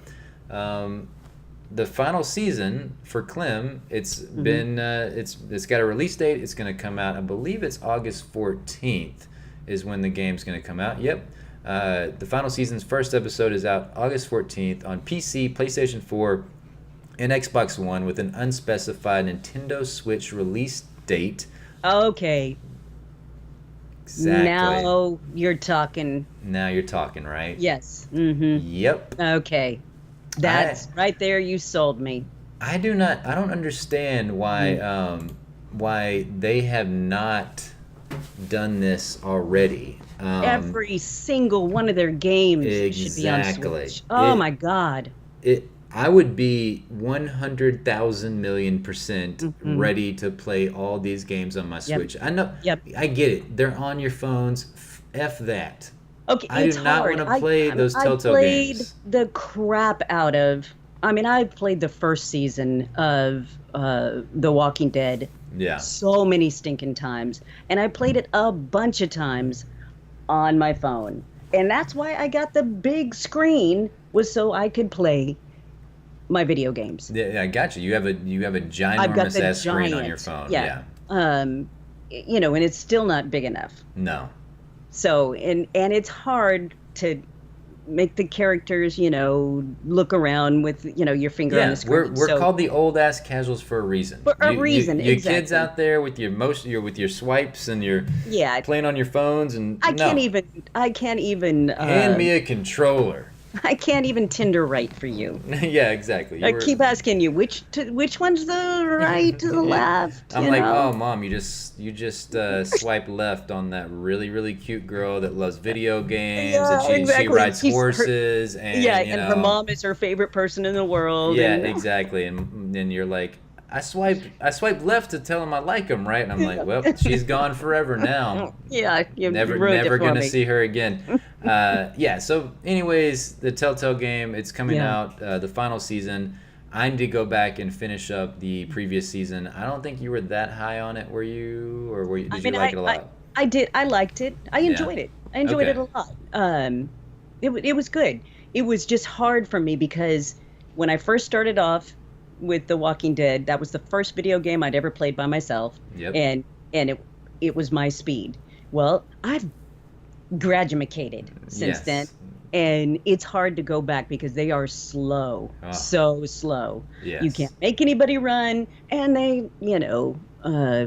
[SPEAKER 1] The final season for Clem, it's been it's got a release date. It's going to come out. I believe it's August 14th is when the game's going to come out. Yep. The final season's first episode is out August 14th on PC, PlayStation 4. And Xbox One with an unspecified Nintendo Switch release date.
[SPEAKER 2] Okay.
[SPEAKER 1] Exactly.
[SPEAKER 2] Now you're talking.
[SPEAKER 1] Now you're talking, right?
[SPEAKER 2] Yes. Mm-hmm.
[SPEAKER 1] Yep.
[SPEAKER 2] Okay. That's right there. You sold me.
[SPEAKER 1] I don't understand why they have not done this already.
[SPEAKER 2] Every single one of their games should be on Switch. Oh my God.
[SPEAKER 1] I would be 100,000,000,000% ready to play all these games on my Switch. I know. Yep. I get it. They're on your phones. F that.
[SPEAKER 2] Okay,
[SPEAKER 1] I do not want to play those Telltale games.
[SPEAKER 2] I played the crap out of. I mean, I played the first season of The Walking Dead.
[SPEAKER 1] Yeah.
[SPEAKER 2] So many stinking times, and I played it a bunch of times on my phone, and that's why I got the big screen, was so I could play my video games.
[SPEAKER 1] Yeah, I got you. You have a ginormous ass screen on your phone. Yeah.
[SPEAKER 2] And it's still not big enough.
[SPEAKER 1] No.
[SPEAKER 2] So and it's hard to make the characters, look around with, your finger on the screen.
[SPEAKER 1] We're called the old ass casuals for a reason.
[SPEAKER 2] For a reason,
[SPEAKER 1] you kids out there with your swipes and your playing on your phones and
[SPEAKER 2] I can't even
[SPEAKER 1] hand me a controller.
[SPEAKER 2] I can't even Tinder right for you.
[SPEAKER 1] Yeah, exactly.
[SPEAKER 2] I keep asking you which one's the right to the left.
[SPEAKER 1] I'm like, oh, Mom, you just swipe left on that really, really cute girl that loves video games and she rides horses and
[SPEAKER 2] and her mom is her favorite person in the world.
[SPEAKER 1] Yeah, exactly. And then you're like, I swiped left to tell him I like him, right? And I'm like, well, she's gone forever now.
[SPEAKER 2] Yeah,
[SPEAKER 1] never gonna see her again. So anyways, the Telltale game, it's coming out, the final season. I need to go back and finish up the previous season. I don't think you were that high on it, were you? Or did you like it a lot?
[SPEAKER 2] I did. I liked it. I enjoyed it. I enjoyed it a lot. It was good. It was just hard for me because when I first started off with The Walking Dead, that was the first video game I'd ever played by myself.
[SPEAKER 1] Yep.
[SPEAKER 2] And it was my speed. Well, I've graduated since then, and it's hard to go back because they are slow. So slow.
[SPEAKER 1] Yes.
[SPEAKER 2] You can't make anybody run, and they,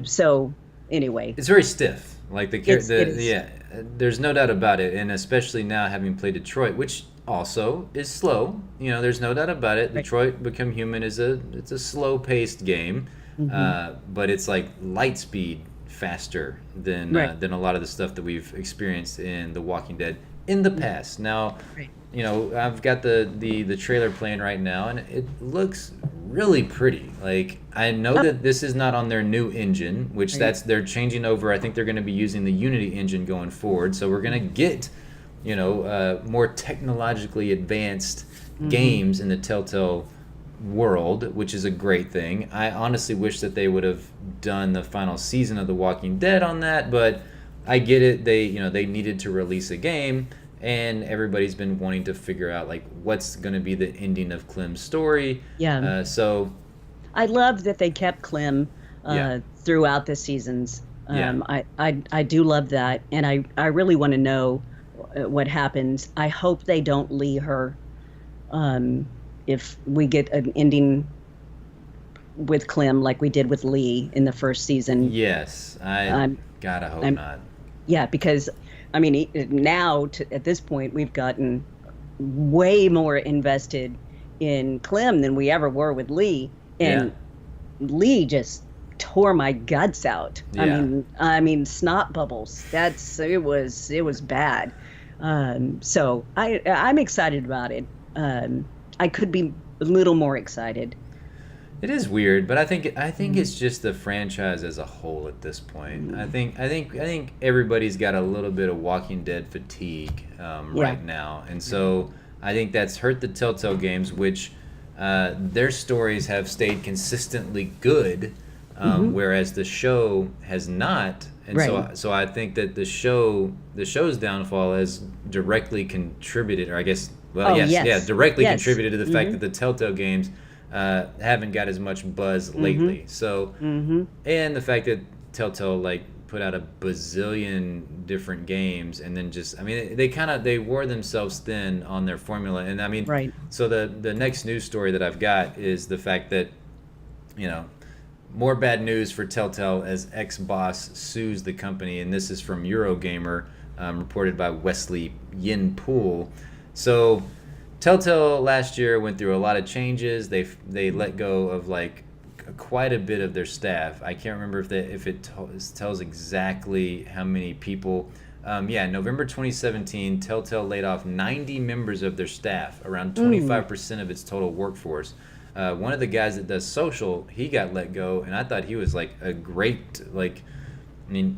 [SPEAKER 2] so anyway.
[SPEAKER 1] It's very stiff. Like there's no doubt about it, and especially now having played Detroit, which also is slow. There's no doubt about it. Right. Detroit Become Human it's a slow-paced game, but it's like light speed faster than a lot of the stuff that we've experienced in The Walking Dead in the past. Now, I've got the trailer playing right now, and it looks really pretty. Like, I know that this is not on their new engine, which they're changing over. I think they're going to be using the Unity engine going forward. So we're going to get more technologically advanced games in the Telltale world, which is a great thing. I honestly wish that they would have done the final season of The Walking Dead on that, but I get it. They needed to release a game, and everybody's been wanting to figure out like what's going to be the ending of Clem's story.
[SPEAKER 2] Yeah.
[SPEAKER 1] So
[SPEAKER 2] I love that they kept Clem throughout the seasons. I do love that, and I really want to know what happens. I hope they don't leave her. If we get an ending with Clem like we did with Lee in the first season.
[SPEAKER 1] Yes, I gotta hope not.
[SPEAKER 2] Yeah, because I mean, now at this point, we've gotten way more invested in Clem than we ever were with Lee, and Lee just tore my guts out.
[SPEAKER 1] Yeah.
[SPEAKER 2] I mean, snot bubbles. It was bad. So I'm excited about it. I could be a little more excited.
[SPEAKER 1] It is weird, but I think it's just the franchise as a whole at this point. I think everybody's got a little bit of Walking Dead fatigue right now, and so I think that's hurt the Telltale games, which their stories have stayed consistently good, whereas the show has not. And so I think that the show's downfall has directly contributed, or I guess, directly contributed to the fact that the Telltale games haven't got as much buzz lately. So, and the fact that Telltale like put out a bazillion different games, and then just, I mean, they wore themselves thin on their formula. And I mean, so the next news story that I've got is the fact that, more bad news for Telltale as ex-boss sues the company, and this is from Eurogamer, reported by Wesley Yin-Pool. So Telltale last year went through a lot of changes. They let go of like quite a bit of their staff. I can't remember if it tells exactly how many people. November 2017, Telltale laid off 90 members of their staff, around 25% of its total workforce. One of the guys that does social, he got let go, and I thought he was like a great,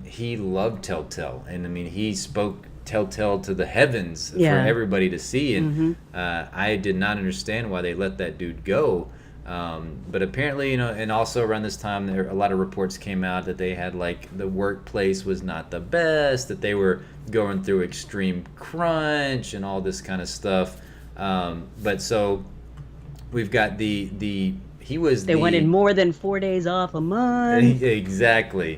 [SPEAKER 1] he loved Telltale, and I mean, he spoke Telltale to the heavens for everybody to see, and I did not understand why they let that dude go. But apparently, and also around this time, a lot of reports came out that they had like the workplace was not the best, that they were going through extreme crunch and all this kind of stuff. But so we've got they
[SPEAKER 2] wanted more than 4 days off a month.
[SPEAKER 1] Exactly.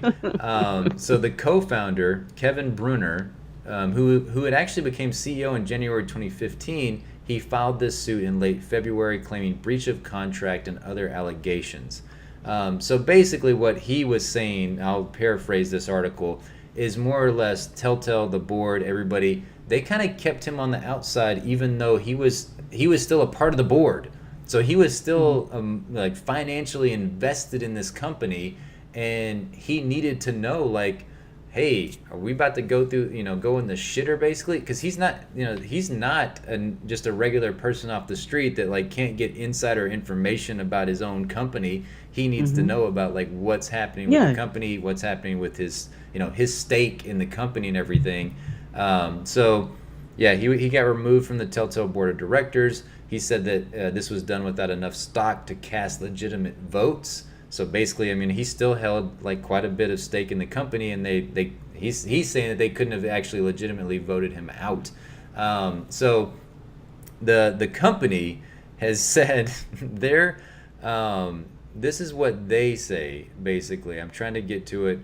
[SPEAKER 1] So the co-founder, Kevin Brunner, who had actually became CEO in January 2015, he filed this suit in late February claiming breach of contract and other allegations. So basically what he was saying, I'll paraphrase this article, is more or less Telltale, the board, everybody, they kind of kept him on the outside even though he was still a part of the board. So he was still like financially invested in this company, and he needed to know like, hey, are we about to go through, go in the shitter basically? Because he's not just a regular person off the street that like can't get insider information about his own company. He needs to know about like what's happening with the company, what's happening with his, his stake in the company and everything. He got removed from the Telltale board of directors. He said that this was done without enough stock to cast legitimate votes. So basically, I mean, he still held like quite a bit of stake in the company, and he's saying that they couldn't have actually legitimately voted him out. So the company has said this is what they say basically. I'm trying to get to it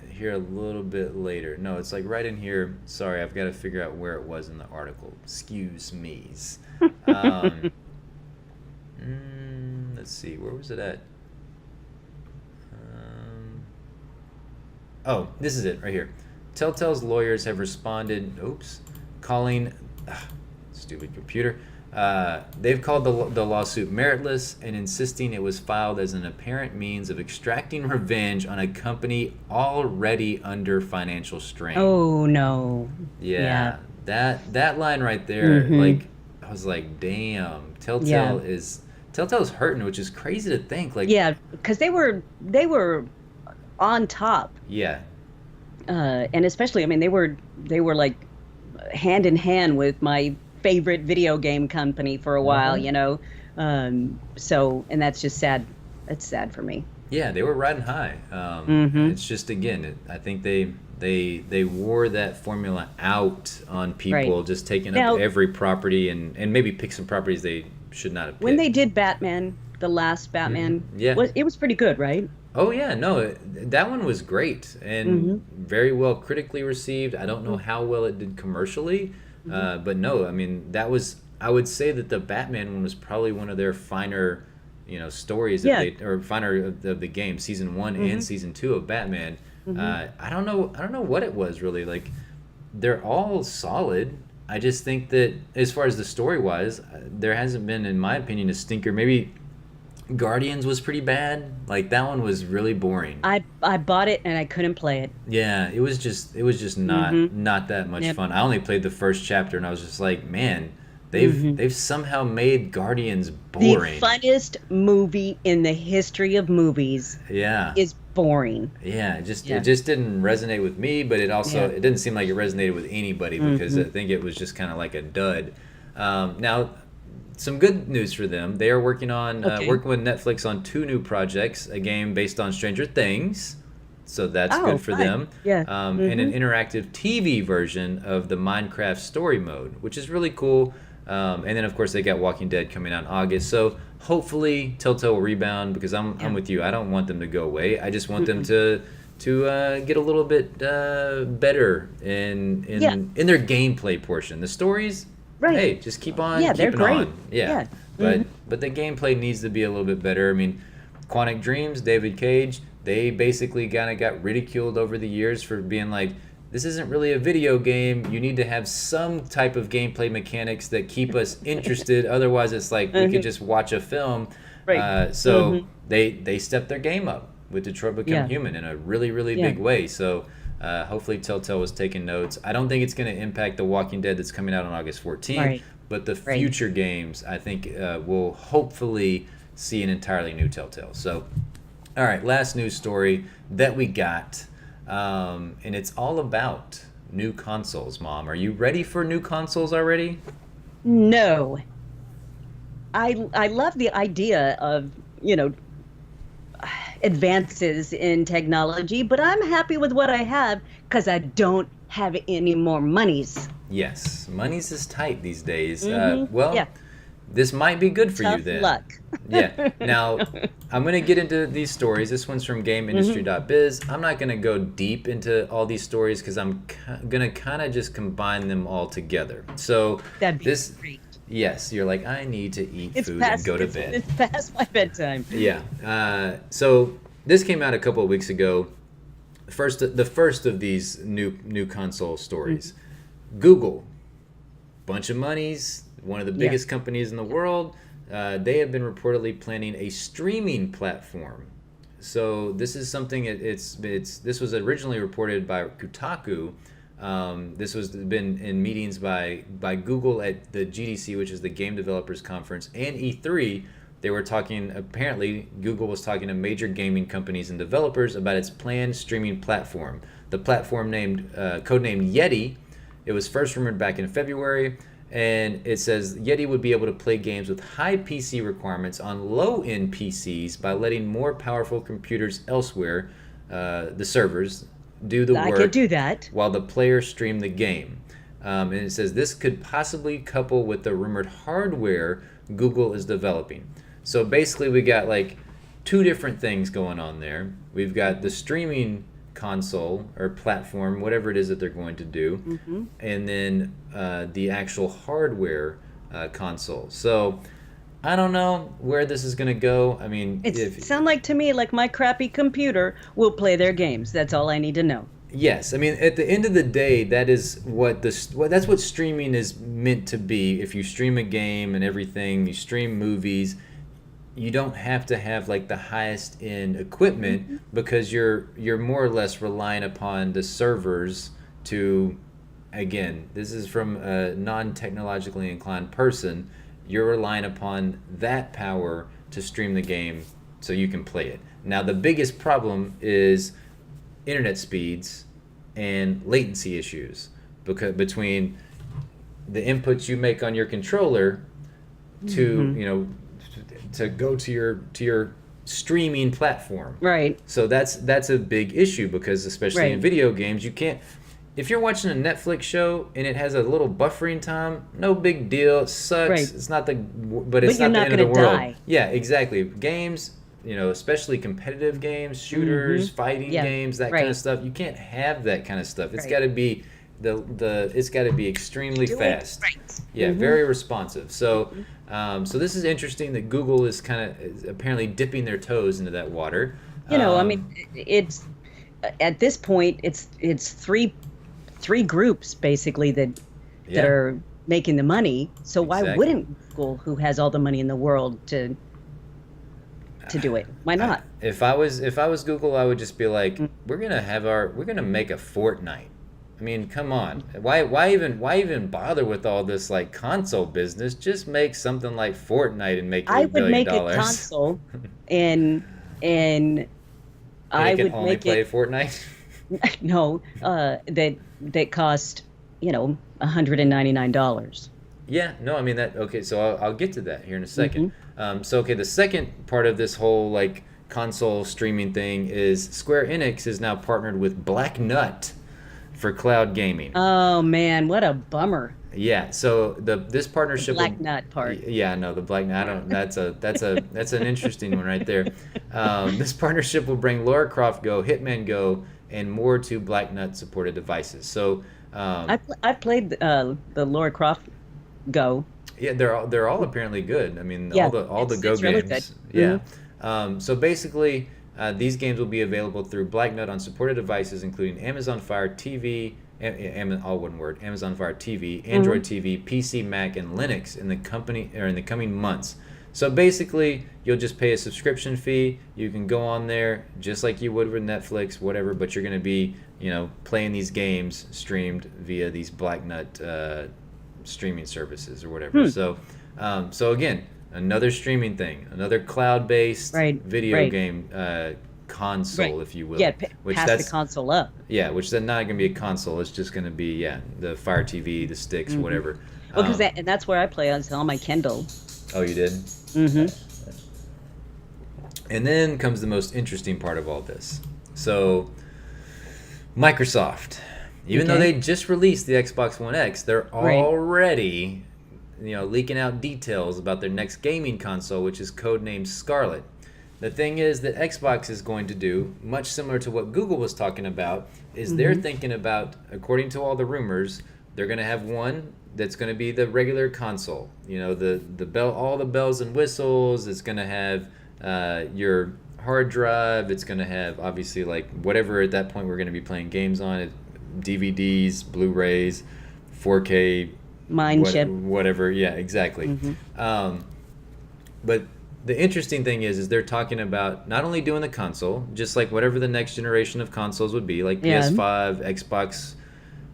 [SPEAKER 1] here a little bit later. No, it's like right in here. Sorry, I've got to figure out where it was in the article. Excuse me. Let's see, where was it at? This is it right here. Telltale's lawyers have responded. Calling stupid computer. They've called the lawsuit meritless and insisting it was filed as an apparent means of extracting revenge on a company already under financial strain.
[SPEAKER 2] Oh no.
[SPEAKER 1] Yeah. That line right there, like I was like, damn, Telltale's hurting, which is crazy to think. Like,
[SPEAKER 2] because they were on top.
[SPEAKER 1] Yeah.
[SPEAKER 2] And especially, I mean, they were like hand in hand with my favorite video game company for a while, so, and that's just sad. It's sad for me.
[SPEAKER 1] Yeah, they were riding high. It's just, again, I think they They wore that formula out on people,
[SPEAKER 2] Right.
[SPEAKER 1] just taking up
[SPEAKER 2] Now,
[SPEAKER 1] every property and maybe pick some properties they should not have
[SPEAKER 2] when they
[SPEAKER 1] picked.
[SPEAKER 2] did Batman, the last Batman,
[SPEAKER 1] Yeah.
[SPEAKER 2] was pretty good, right?
[SPEAKER 1] Oh yeah, no, that one was great and
[SPEAKER 2] Mm-hmm.
[SPEAKER 1] very well critically received. I don't know
[SPEAKER 2] Mm-hmm.
[SPEAKER 1] how well it did commercially,
[SPEAKER 2] Mm-hmm.
[SPEAKER 1] but no, I mean that was. I would say that the Batman one was probably one of their finer, stories that
[SPEAKER 2] Yeah.
[SPEAKER 1] they or finer of the game, season one and
[SPEAKER 2] Mm-hmm.
[SPEAKER 1] season two of Batman.
[SPEAKER 2] Mm-hmm.
[SPEAKER 1] I don't know. I don't know what it was really like. They're all solid. I just think that as far as the story wise, there hasn't been, in my opinion, a stinker. Maybe Guardians was pretty bad. Like that one was really boring.
[SPEAKER 2] I bought it and I couldn't play it.
[SPEAKER 1] Yeah, it was just not
[SPEAKER 2] Mm-hmm.
[SPEAKER 1] not that much
[SPEAKER 2] Yep.
[SPEAKER 1] fun. I only played the first chapter and I was just like, man, they've
[SPEAKER 2] Mm-hmm.
[SPEAKER 1] they've somehow made Guardians
[SPEAKER 2] The
[SPEAKER 1] boring.
[SPEAKER 2] funniest movie in the history of movies
[SPEAKER 1] Yeah.
[SPEAKER 2] is boring.
[SPEAKER 1] Yeah, it
[SPEAKER 2] Yeah.
[SPEAKER 1] just didn't resonate with me, but
[SPEAKER 2] Yeah.
[SPEAKER 1] it didn't seem like it resonated with anybody because
[SPEAKER 2] Mm-hmm.
[SPEAKER 1] I think it was just kind of like a dud. Now, some good news for them. They are
[SPEAKER 2] Okay.
[SPEAKER 1] working with Netflix on two new projects, a game based on Stranger Things, so that's
[SPEAKER 2] Oh,
[SPEAKER 1] good for
[SPEAKER 2] fun.
[SPEAKER 1] them,
[SPEAKER 2] Yeah.
[SPEAKER 1] and an
[SPEAKER 2] Mm-hmm.
[SPEAKER 1] interactive TV version of the Minecraft story mode, which is really cool. And then of course they got Walking Dead coming out in August, so hopefully Telltale will rebound because I'm
[SPEAKER 2] Yeah.
[SPEAKER 1] with you. I don't want them to go away. I just want them
[SPEAKER 2] Mm-mm.
[SPEAKER 1] to get a little bit better in
[SPEAKER 2] Yeah.
[SPEAKER 1] in their gameplay portion. The stories,
[SPEAKER 2] Right.
[SPEAKER 1] hey, just keep on
[SPEAKER 2] Yeah, they're
[SPEAKER 1] keeping
[SPEAKER 2] great.
[SPEAKER 1] on. Yeah.
[SPEAKER 2] Yeah.
[SPEAKER 1] But
[SPEAKER 2] Mm-hmm.
[SPEAKER 1] the gameplay needs to be a little bit better. I mean, Quantic Dreams, David Cage, they basically kind of got ridiculed over the years for being like, this isn't really a video game. You need to have some type of gameplay mechanics that keep us interested. Otherwise, it's like we could
[SPEAKER 2] Mm-hmm.
[SPEAKER 1] just watch a film.
[SPEAKER 2] Right.
[SPEAKER 1] So
[SPEAKER 2] Mm-hmm.
[SPEAKER 1] they stepped their game up with Detroit Become
[SPEAKER 2] Yeah.
[SPEAKER 1] Human in a really, really
[SPEAKER 2] Yeah.
[SPEAKER 1] big way. So hopefully Telltale was taking notes. I don't think it's going to impact The Walking Dead that's coming out on August 14th,
[SPEAKER 2] Right.
[SPEAKER 1] but the
[SPEAKER 2] Right.
[SPEAKER 1] future games, I think, will hopefully see an entirely new Telltale. So, all right, last news story that we got, and it's all about new consoles. Mom, are you ready for new consoles already?
[SPEAKER 2] No. I love the idea of, advances in technology, but I'm happy with what I have because I don't have any more monies.
[SPEAKER 1] Yes, money's is tight these days.
[SPEAKER 2] Mm-hmm. Yeah.
[SPEAKER 1] This might be good for you
[SPEAKER 2] Tough
[SPEAKER 1] then.
[SPEAKER 2] luck.
[SPEAKER 1] Yeah. Now, I'm going to get into these stories. This one's from GameIndustry.biz. I'm not going to go deep into all these stories because I'm going to kind of just combine them all together. So,
[SPEAKER 2] That'd be
[SPEAKER 1] this,
[SPEAKER 2] great.
[SPEAKER 1] yes, you're like, I need to eat
[SPEAKER 2] It's
[SPEAKER 1] food
[SPEAKER 2] past
[SPEAKER 1] and go to bed.
[SPEAKER 2] It's past my bedtime.
[SPEAKER 1] Yeah. So, this came out a couple of weeks ago. The first of these new console stories. Google, bunch of monies, one of the biggest companies in the world. They have been reportedly planning a streaming platform. So this is something. This was originally reported by Kotaku. This was been in meetings by Google at the GDC, which is the Game Developers Conference, and E3. They were talking. Apparently, Google was talking to major gaming companies and developers about its planned streaming platform. The platform codenamed Yeti. It was first rumored back in February, and it says Yeti would be able to play games with high PC requirements on low-end PCs by letting more powerful computers elsewhere, the servers, do the
[SPEAKER 2] I
[SPEAKER 1] work
[SPEAKER 2] could do that.
[SPEAKER 1] while the player stream the game. And it says this could possibly couple with the rumored hardware Google is developing. So basically we got like two different things going on there. We've got the streaming console or platform, whatever it is that they're going to do,
[SPEAKER 2] Mm-hmm.
[SPEAKER 1] and then the actual hardware console. So I don't know where this is going to go. I mean,
[SPEAKER 2] It sounds like to me like my crappy computer will play their games. That's all I need to know.
[SPEAKER 1] yes, I mean at the end of the day, that's what streaming is meant to be. If you stream a game and everything, you stream movies. You don't have to have like the highest end equipment because you're more or less relying upon the servers to, again, this is from a non-technologically inclined person, you're relying upon that power to stream the game so you can play it. Now the biggest problem is internet speeds and latency issues because between the inputs you make on your controller to to go to your streaming platform.
[SPEAKER 2] Right.
[SPEAKER 1] So that's a big issue because especially in video games, you can't. If you're watching a Netflix show and it has a little buffering time, no big deal. It sucks.
[SPEAKER 2] Right.
[SPEAKER 1] It's not but it's not the end of the world. Die. Yeah, exactly. Games, especially competitive games, shooters, fighting games, that kind of stuff. You can't have that kind of stuff. It's got to be it's got to be extremely fast. Yeah, very responsive. So, so this is interesting that Google is apparently dipping their toes into that water.
[SPEAKER 2] I mean, it's at this point, it's three groups basically that are making the money. So why wouldn't Google, who has all the money in the world, to do it? Why not?
[SPEAKER 1] If I was Google, I would just be like, we're gonna make a Fortnite. I mean, come on. Why even bother with all this like console business? Just make something like Fortnite and make $8 billion.
[SPEAKER 2] I would make a console, and I would
[SPEAKER 1] only play Fortnite.
[SPEAKER 2] No, that cost $199.
[SPEAKER 1] Yeah, no, I mean that. Okay, so I'll get to that here in a second. The second part of this whole like console streaming thing is Square Enix is now partnered with Black Nut for cloud gaming.
[SPEAKER 2] Oh man, what a bummer.
[SPEAKER 1] Yeah, so this partnership.
[SPEAKER 2] The Black Nut part.
[SPEAKER 1] Yeah, no, the Black Nut. That's an interesting one right there. This partnership will bring Lara Croft Go, Hitman Go, and more to Black Nut supported devices. So
[SPEAKER 2] I played the Lara Croft Go.
[SPEAKER 1] Yeah, they're all apparently good. I mean, all the Go games. Really good. Yeah. So basically, these games will be available through Black Nut on supported devices, including Amazon Fire TV, all one word, Amazon Fire TV, Android TV, PC, Mac, and Linux in the coming months. So basically, you'll just pay a subscription fee. You can go on there just like you would with Netflix, whatever, but you're going to be, playing these games streamed via these Black Nut streaming services or whatever. So again, another streaming thing, another cloud-based video game console, if you will.
[SPEAKER 2] Yeah, pass the console up.
[SPEAKER 1] Yeah, which is not going to be a console. It's just going to be the Fire TV, the sticks, whatever.
[SPEAKER 2] Well, because that's where I play on my Kindle.
[SPEAKER 1] Oh, you did? And then comes the most interesting part of all this. So, Microsoft, even though they just released the Xbox One X, they're already, leaking out details about their next gaming console, which is codenamed Scarlet. The thing is that Xbox is going to do, much similar to what Google was talking about, is they're thinking about, according to all the rumors, they're going to have one that's going to be the regular console. All the bells and whistles. It's going to have your hard drive. It's going to have obviously like whatever at that point we're going to be playing games on it, DVDs, Blu-rays, 4K,
[SPEAKER 2] chip,
[SPEAKER 1] whatever. Yeah, exactly. But the interesting thing is they're talking about not only doing the console, just like whatever the next generation of consoles would be, like PS5, Xbox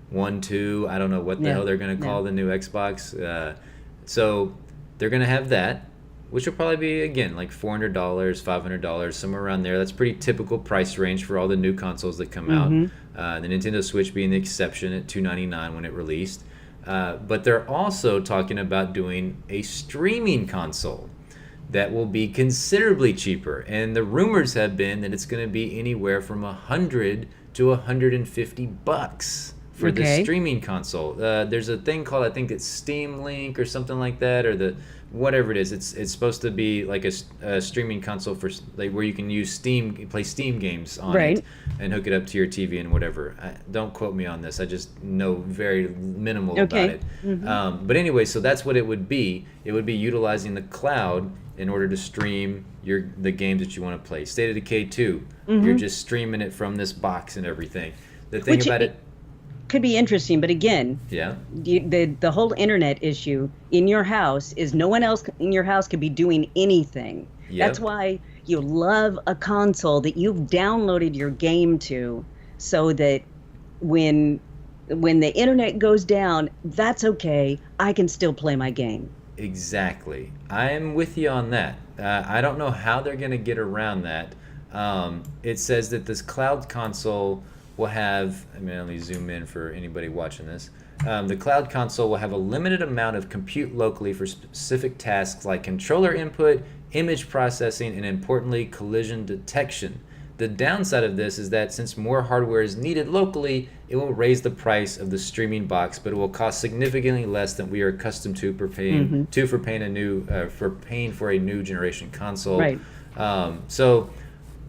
[SPEAKER 1] One, 2, I don't know what the hell they're going to call the new Xbox. So they're going to have that, which will probably be, again, like $400, $500, somewhere around there. That's pretty typical price range for all the new consoles that come out. The Nintendo Switch being the exception at $299 when it released. But they're also talking about doing a streaming console that will be considerably cheaper. And the rumors have been that it's going to be anywhere from $100 to $150 for the streaming console. There's a thing called, I think it's Steam Link or something like that, or whatever it is. It's supposed to be like a streaming console for like where you can use Steam, play Steam games on it, and hook it up to your TV and whatever. Don't quote me on this. I just know very minimal about it. But anyway, so that's what it would be. It would be utilizing the cloud in order to stream the games that you want to play. State of Decay 2, you're just streaming it from this box and everything. The thing about it
[SPEAKER 2] could be interesting, but again, the whole internet issue in your house is no one else in your house could be doing anything. That's why you love a console that you've downloaded your game to, so that when the internet goes down, that's okay. I can still play my game.
[SPEAKER 1] Exactly. I'm with you on that. I don't know how they're going to get around that. It says that this cloud console will have, let me zoom in for anybody watching this. The cloud console will have a limited amount of compute locally for specific tasks like controller input, image processing, and importantly, collision detection. The downside of this is that since more hardware is needed locally, it will raise the price of the streaming box, but it will cost significantly less than we are accustomed to for paying for a new generation console.
[SPEAKER 2] Right.
[SPEAKER 1] So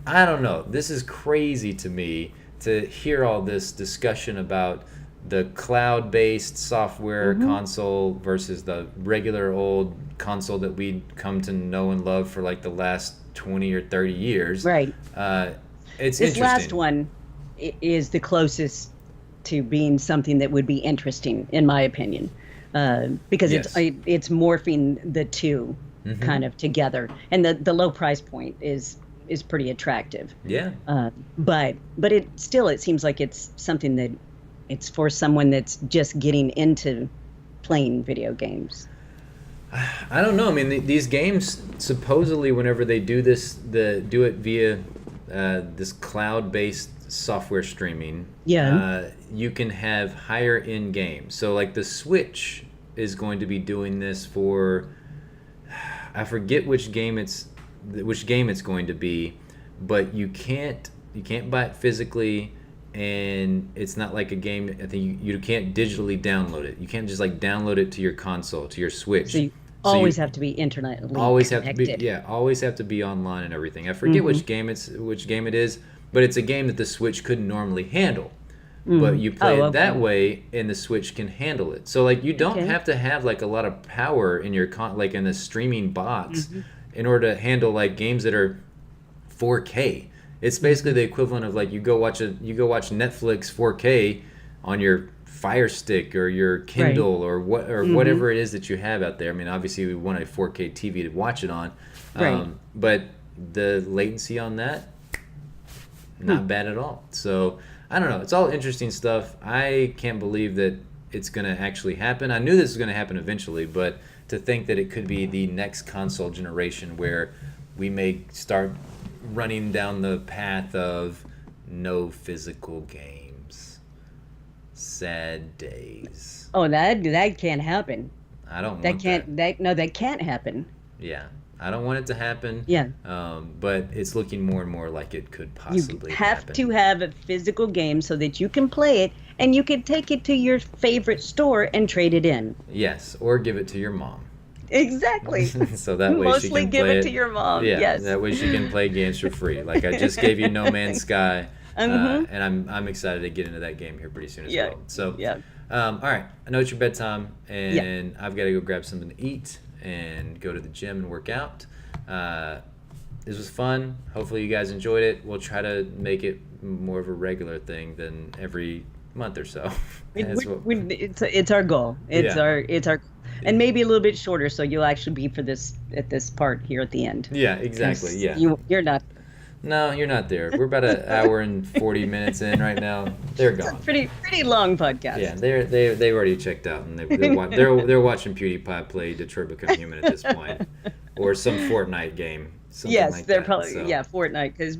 [SPEAKER 1] I don't know. This is crazy to me to hear all this discussion about the cloud-based software console versus the regular old console that we'd come to know and love for like the last 20 or 30 years.
[SPEAKER 2] Right.
[SPEAKER 1] It's
[SPEAKER 2] this
[SPEAKER 1] interesting.
[SPEAKER 2] last one is the closest to being something that would be interesting, in my opinion, because
[SPEAKER 1] Yes.
[SPEAKER 2] it's morphing the two kind of together, and the low price point is pretty attractive.
[SPEAKER 1] Yeah.
[SPEAKER 2] But it seems like it's something that it's for someone that's just getting into playing video games.
[SPEAKER 1] I don't know. I mean, these games supposedly, whenever they do this, do it via this cloud-based software streaming.
[SPEAKER 2] Yeah.
[SPEAKER 1] You can have higher end games. So, like the Switch is going to be doing this for, I forget which game it's going to be, but you can't buy it physically. And it's not like a game. I think you can't digitally download it. You can't just like download it to your console, to your Switch.
[SPEAKER 2] So you always have to be internet connected.
[SPEAKER 1] Always have to be online and everything. I forget which game it is, but it's a game that the Switch couldn't normally handle. But you play it that way, and the Switch can handle it. So like you don't have to have like a lot of power in your like in the streaming box in order to handle like games that are 4K. It's basically the equivalent of like you go watch Netflix 4K on your Fire Stick or your Kindle or whatever it is that you have out there. I mean, obviously we want a 4K TV to watch it on, but the latency on that, not bad at all. So I don't know. It's all interesting stuff. I can't believe that it's going to actually happen. I knew this was going to happen eventually, but to think that it could be the next console generation where we may start running down the path of no physical games. Sad days.
[SPEAKER 2] Oh, that can't happen.
[SPEAKER 1] I don't want
[SPEAKER 2] that can't happen.
[SPEAKER 1] Yeah. I don't want it to happen.
[SPEAKER 2] Yeah.
[SPEAKER 1] But it's looking more and more like it could possibly happen.
[SPEAKER 2] You have to have a physical game so that you can play it and you can take it to your favorite store and trade it in.
[SPEAKER 1] Yes, or give it to your mom.
[SPEAKER 2] Exactly.
[SPEAKER 1] So that way
[SPEAKER 2] Mostly
[SPEAKER 1] she can
[SPEAKER 2] give
[SPEAKER 1] play
[SPEAKER 2] it to your mom.
[SPEAKER 1] Yeah,
[SPEAKER 2] yes.
[SPEAKER 1] That way she can play games for free. Like I just gave you No Man's Sky, and I'm excited to get into that game here pretty soon as well. So all right, I know it's your bedtime, and I've got to go grab something to eat and go to the gym and work out. This was fun. Hopefully you guys enjoyed it. We'll try to make it more of a regular thing than every month or so.
[SPEAKER 2] It's our goal. It's our and maybe a little bit shorter, so you'll actually be at this part here at the end.
[SPEAKER 1] Yeah, exactly. Yeah.
[SPEAKER 2] You're not.
[SPEAKER 1] No, you're not there. We're about an hour and 40 minutes in right now. They're gone.
[SPEAKER 2] It's a pretty long podcast.
[SPEAKER 1] Yeah, they've already checked out, and they're watching PewDiePie play Detroit Become Human at this point, or some Fortnite game.
[SPEAKER 2] Yes, they're probably Fortnite, because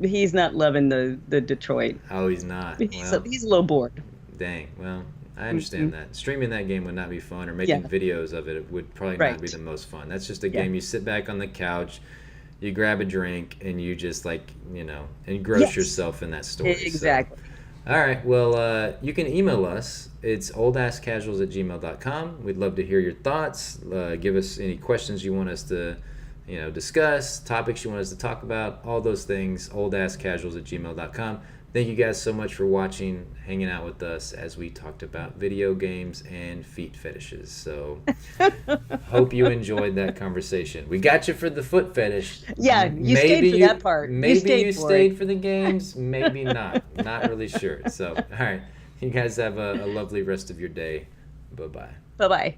[SPEAKER 2] he's not loving the Detroit.
[SPEAKER 1] Oh, he's not.
[SPEAKER 2] He's a little bored.
[SPEAKER 1] Dang. Well, I understand that. Streaming that game would not be fun, or making videos of it would probably not be the most fun. That's just a game you sit back on the couch, you grab a drink, and you just engross yourself in that story.
[SPEAKER 2] Exactly.
[SPEAKER 1] So, all right. Well, you can email us. It's oldasscasuals@gmail.com. We'd love to hear your thoughts. Give us any questions you want us to discuss, topics you want us to talk about, all those things. oldasscasuals@gmail.com. Thank you guys so much for watching, hanging out with us as we talked about video games and feet fetishes. So hope you enjoyed that conversation. We got you for the foot fetish.
[SPEAKER 2] Yeah, you stayed for that part.
[SPEAKER 1] Maybe you stayed for the games, maybe not. Not really sure. So, all right. You guys have a lovely rest of your day. Bye-bye.
[SPEAKER 2] Bye-bye.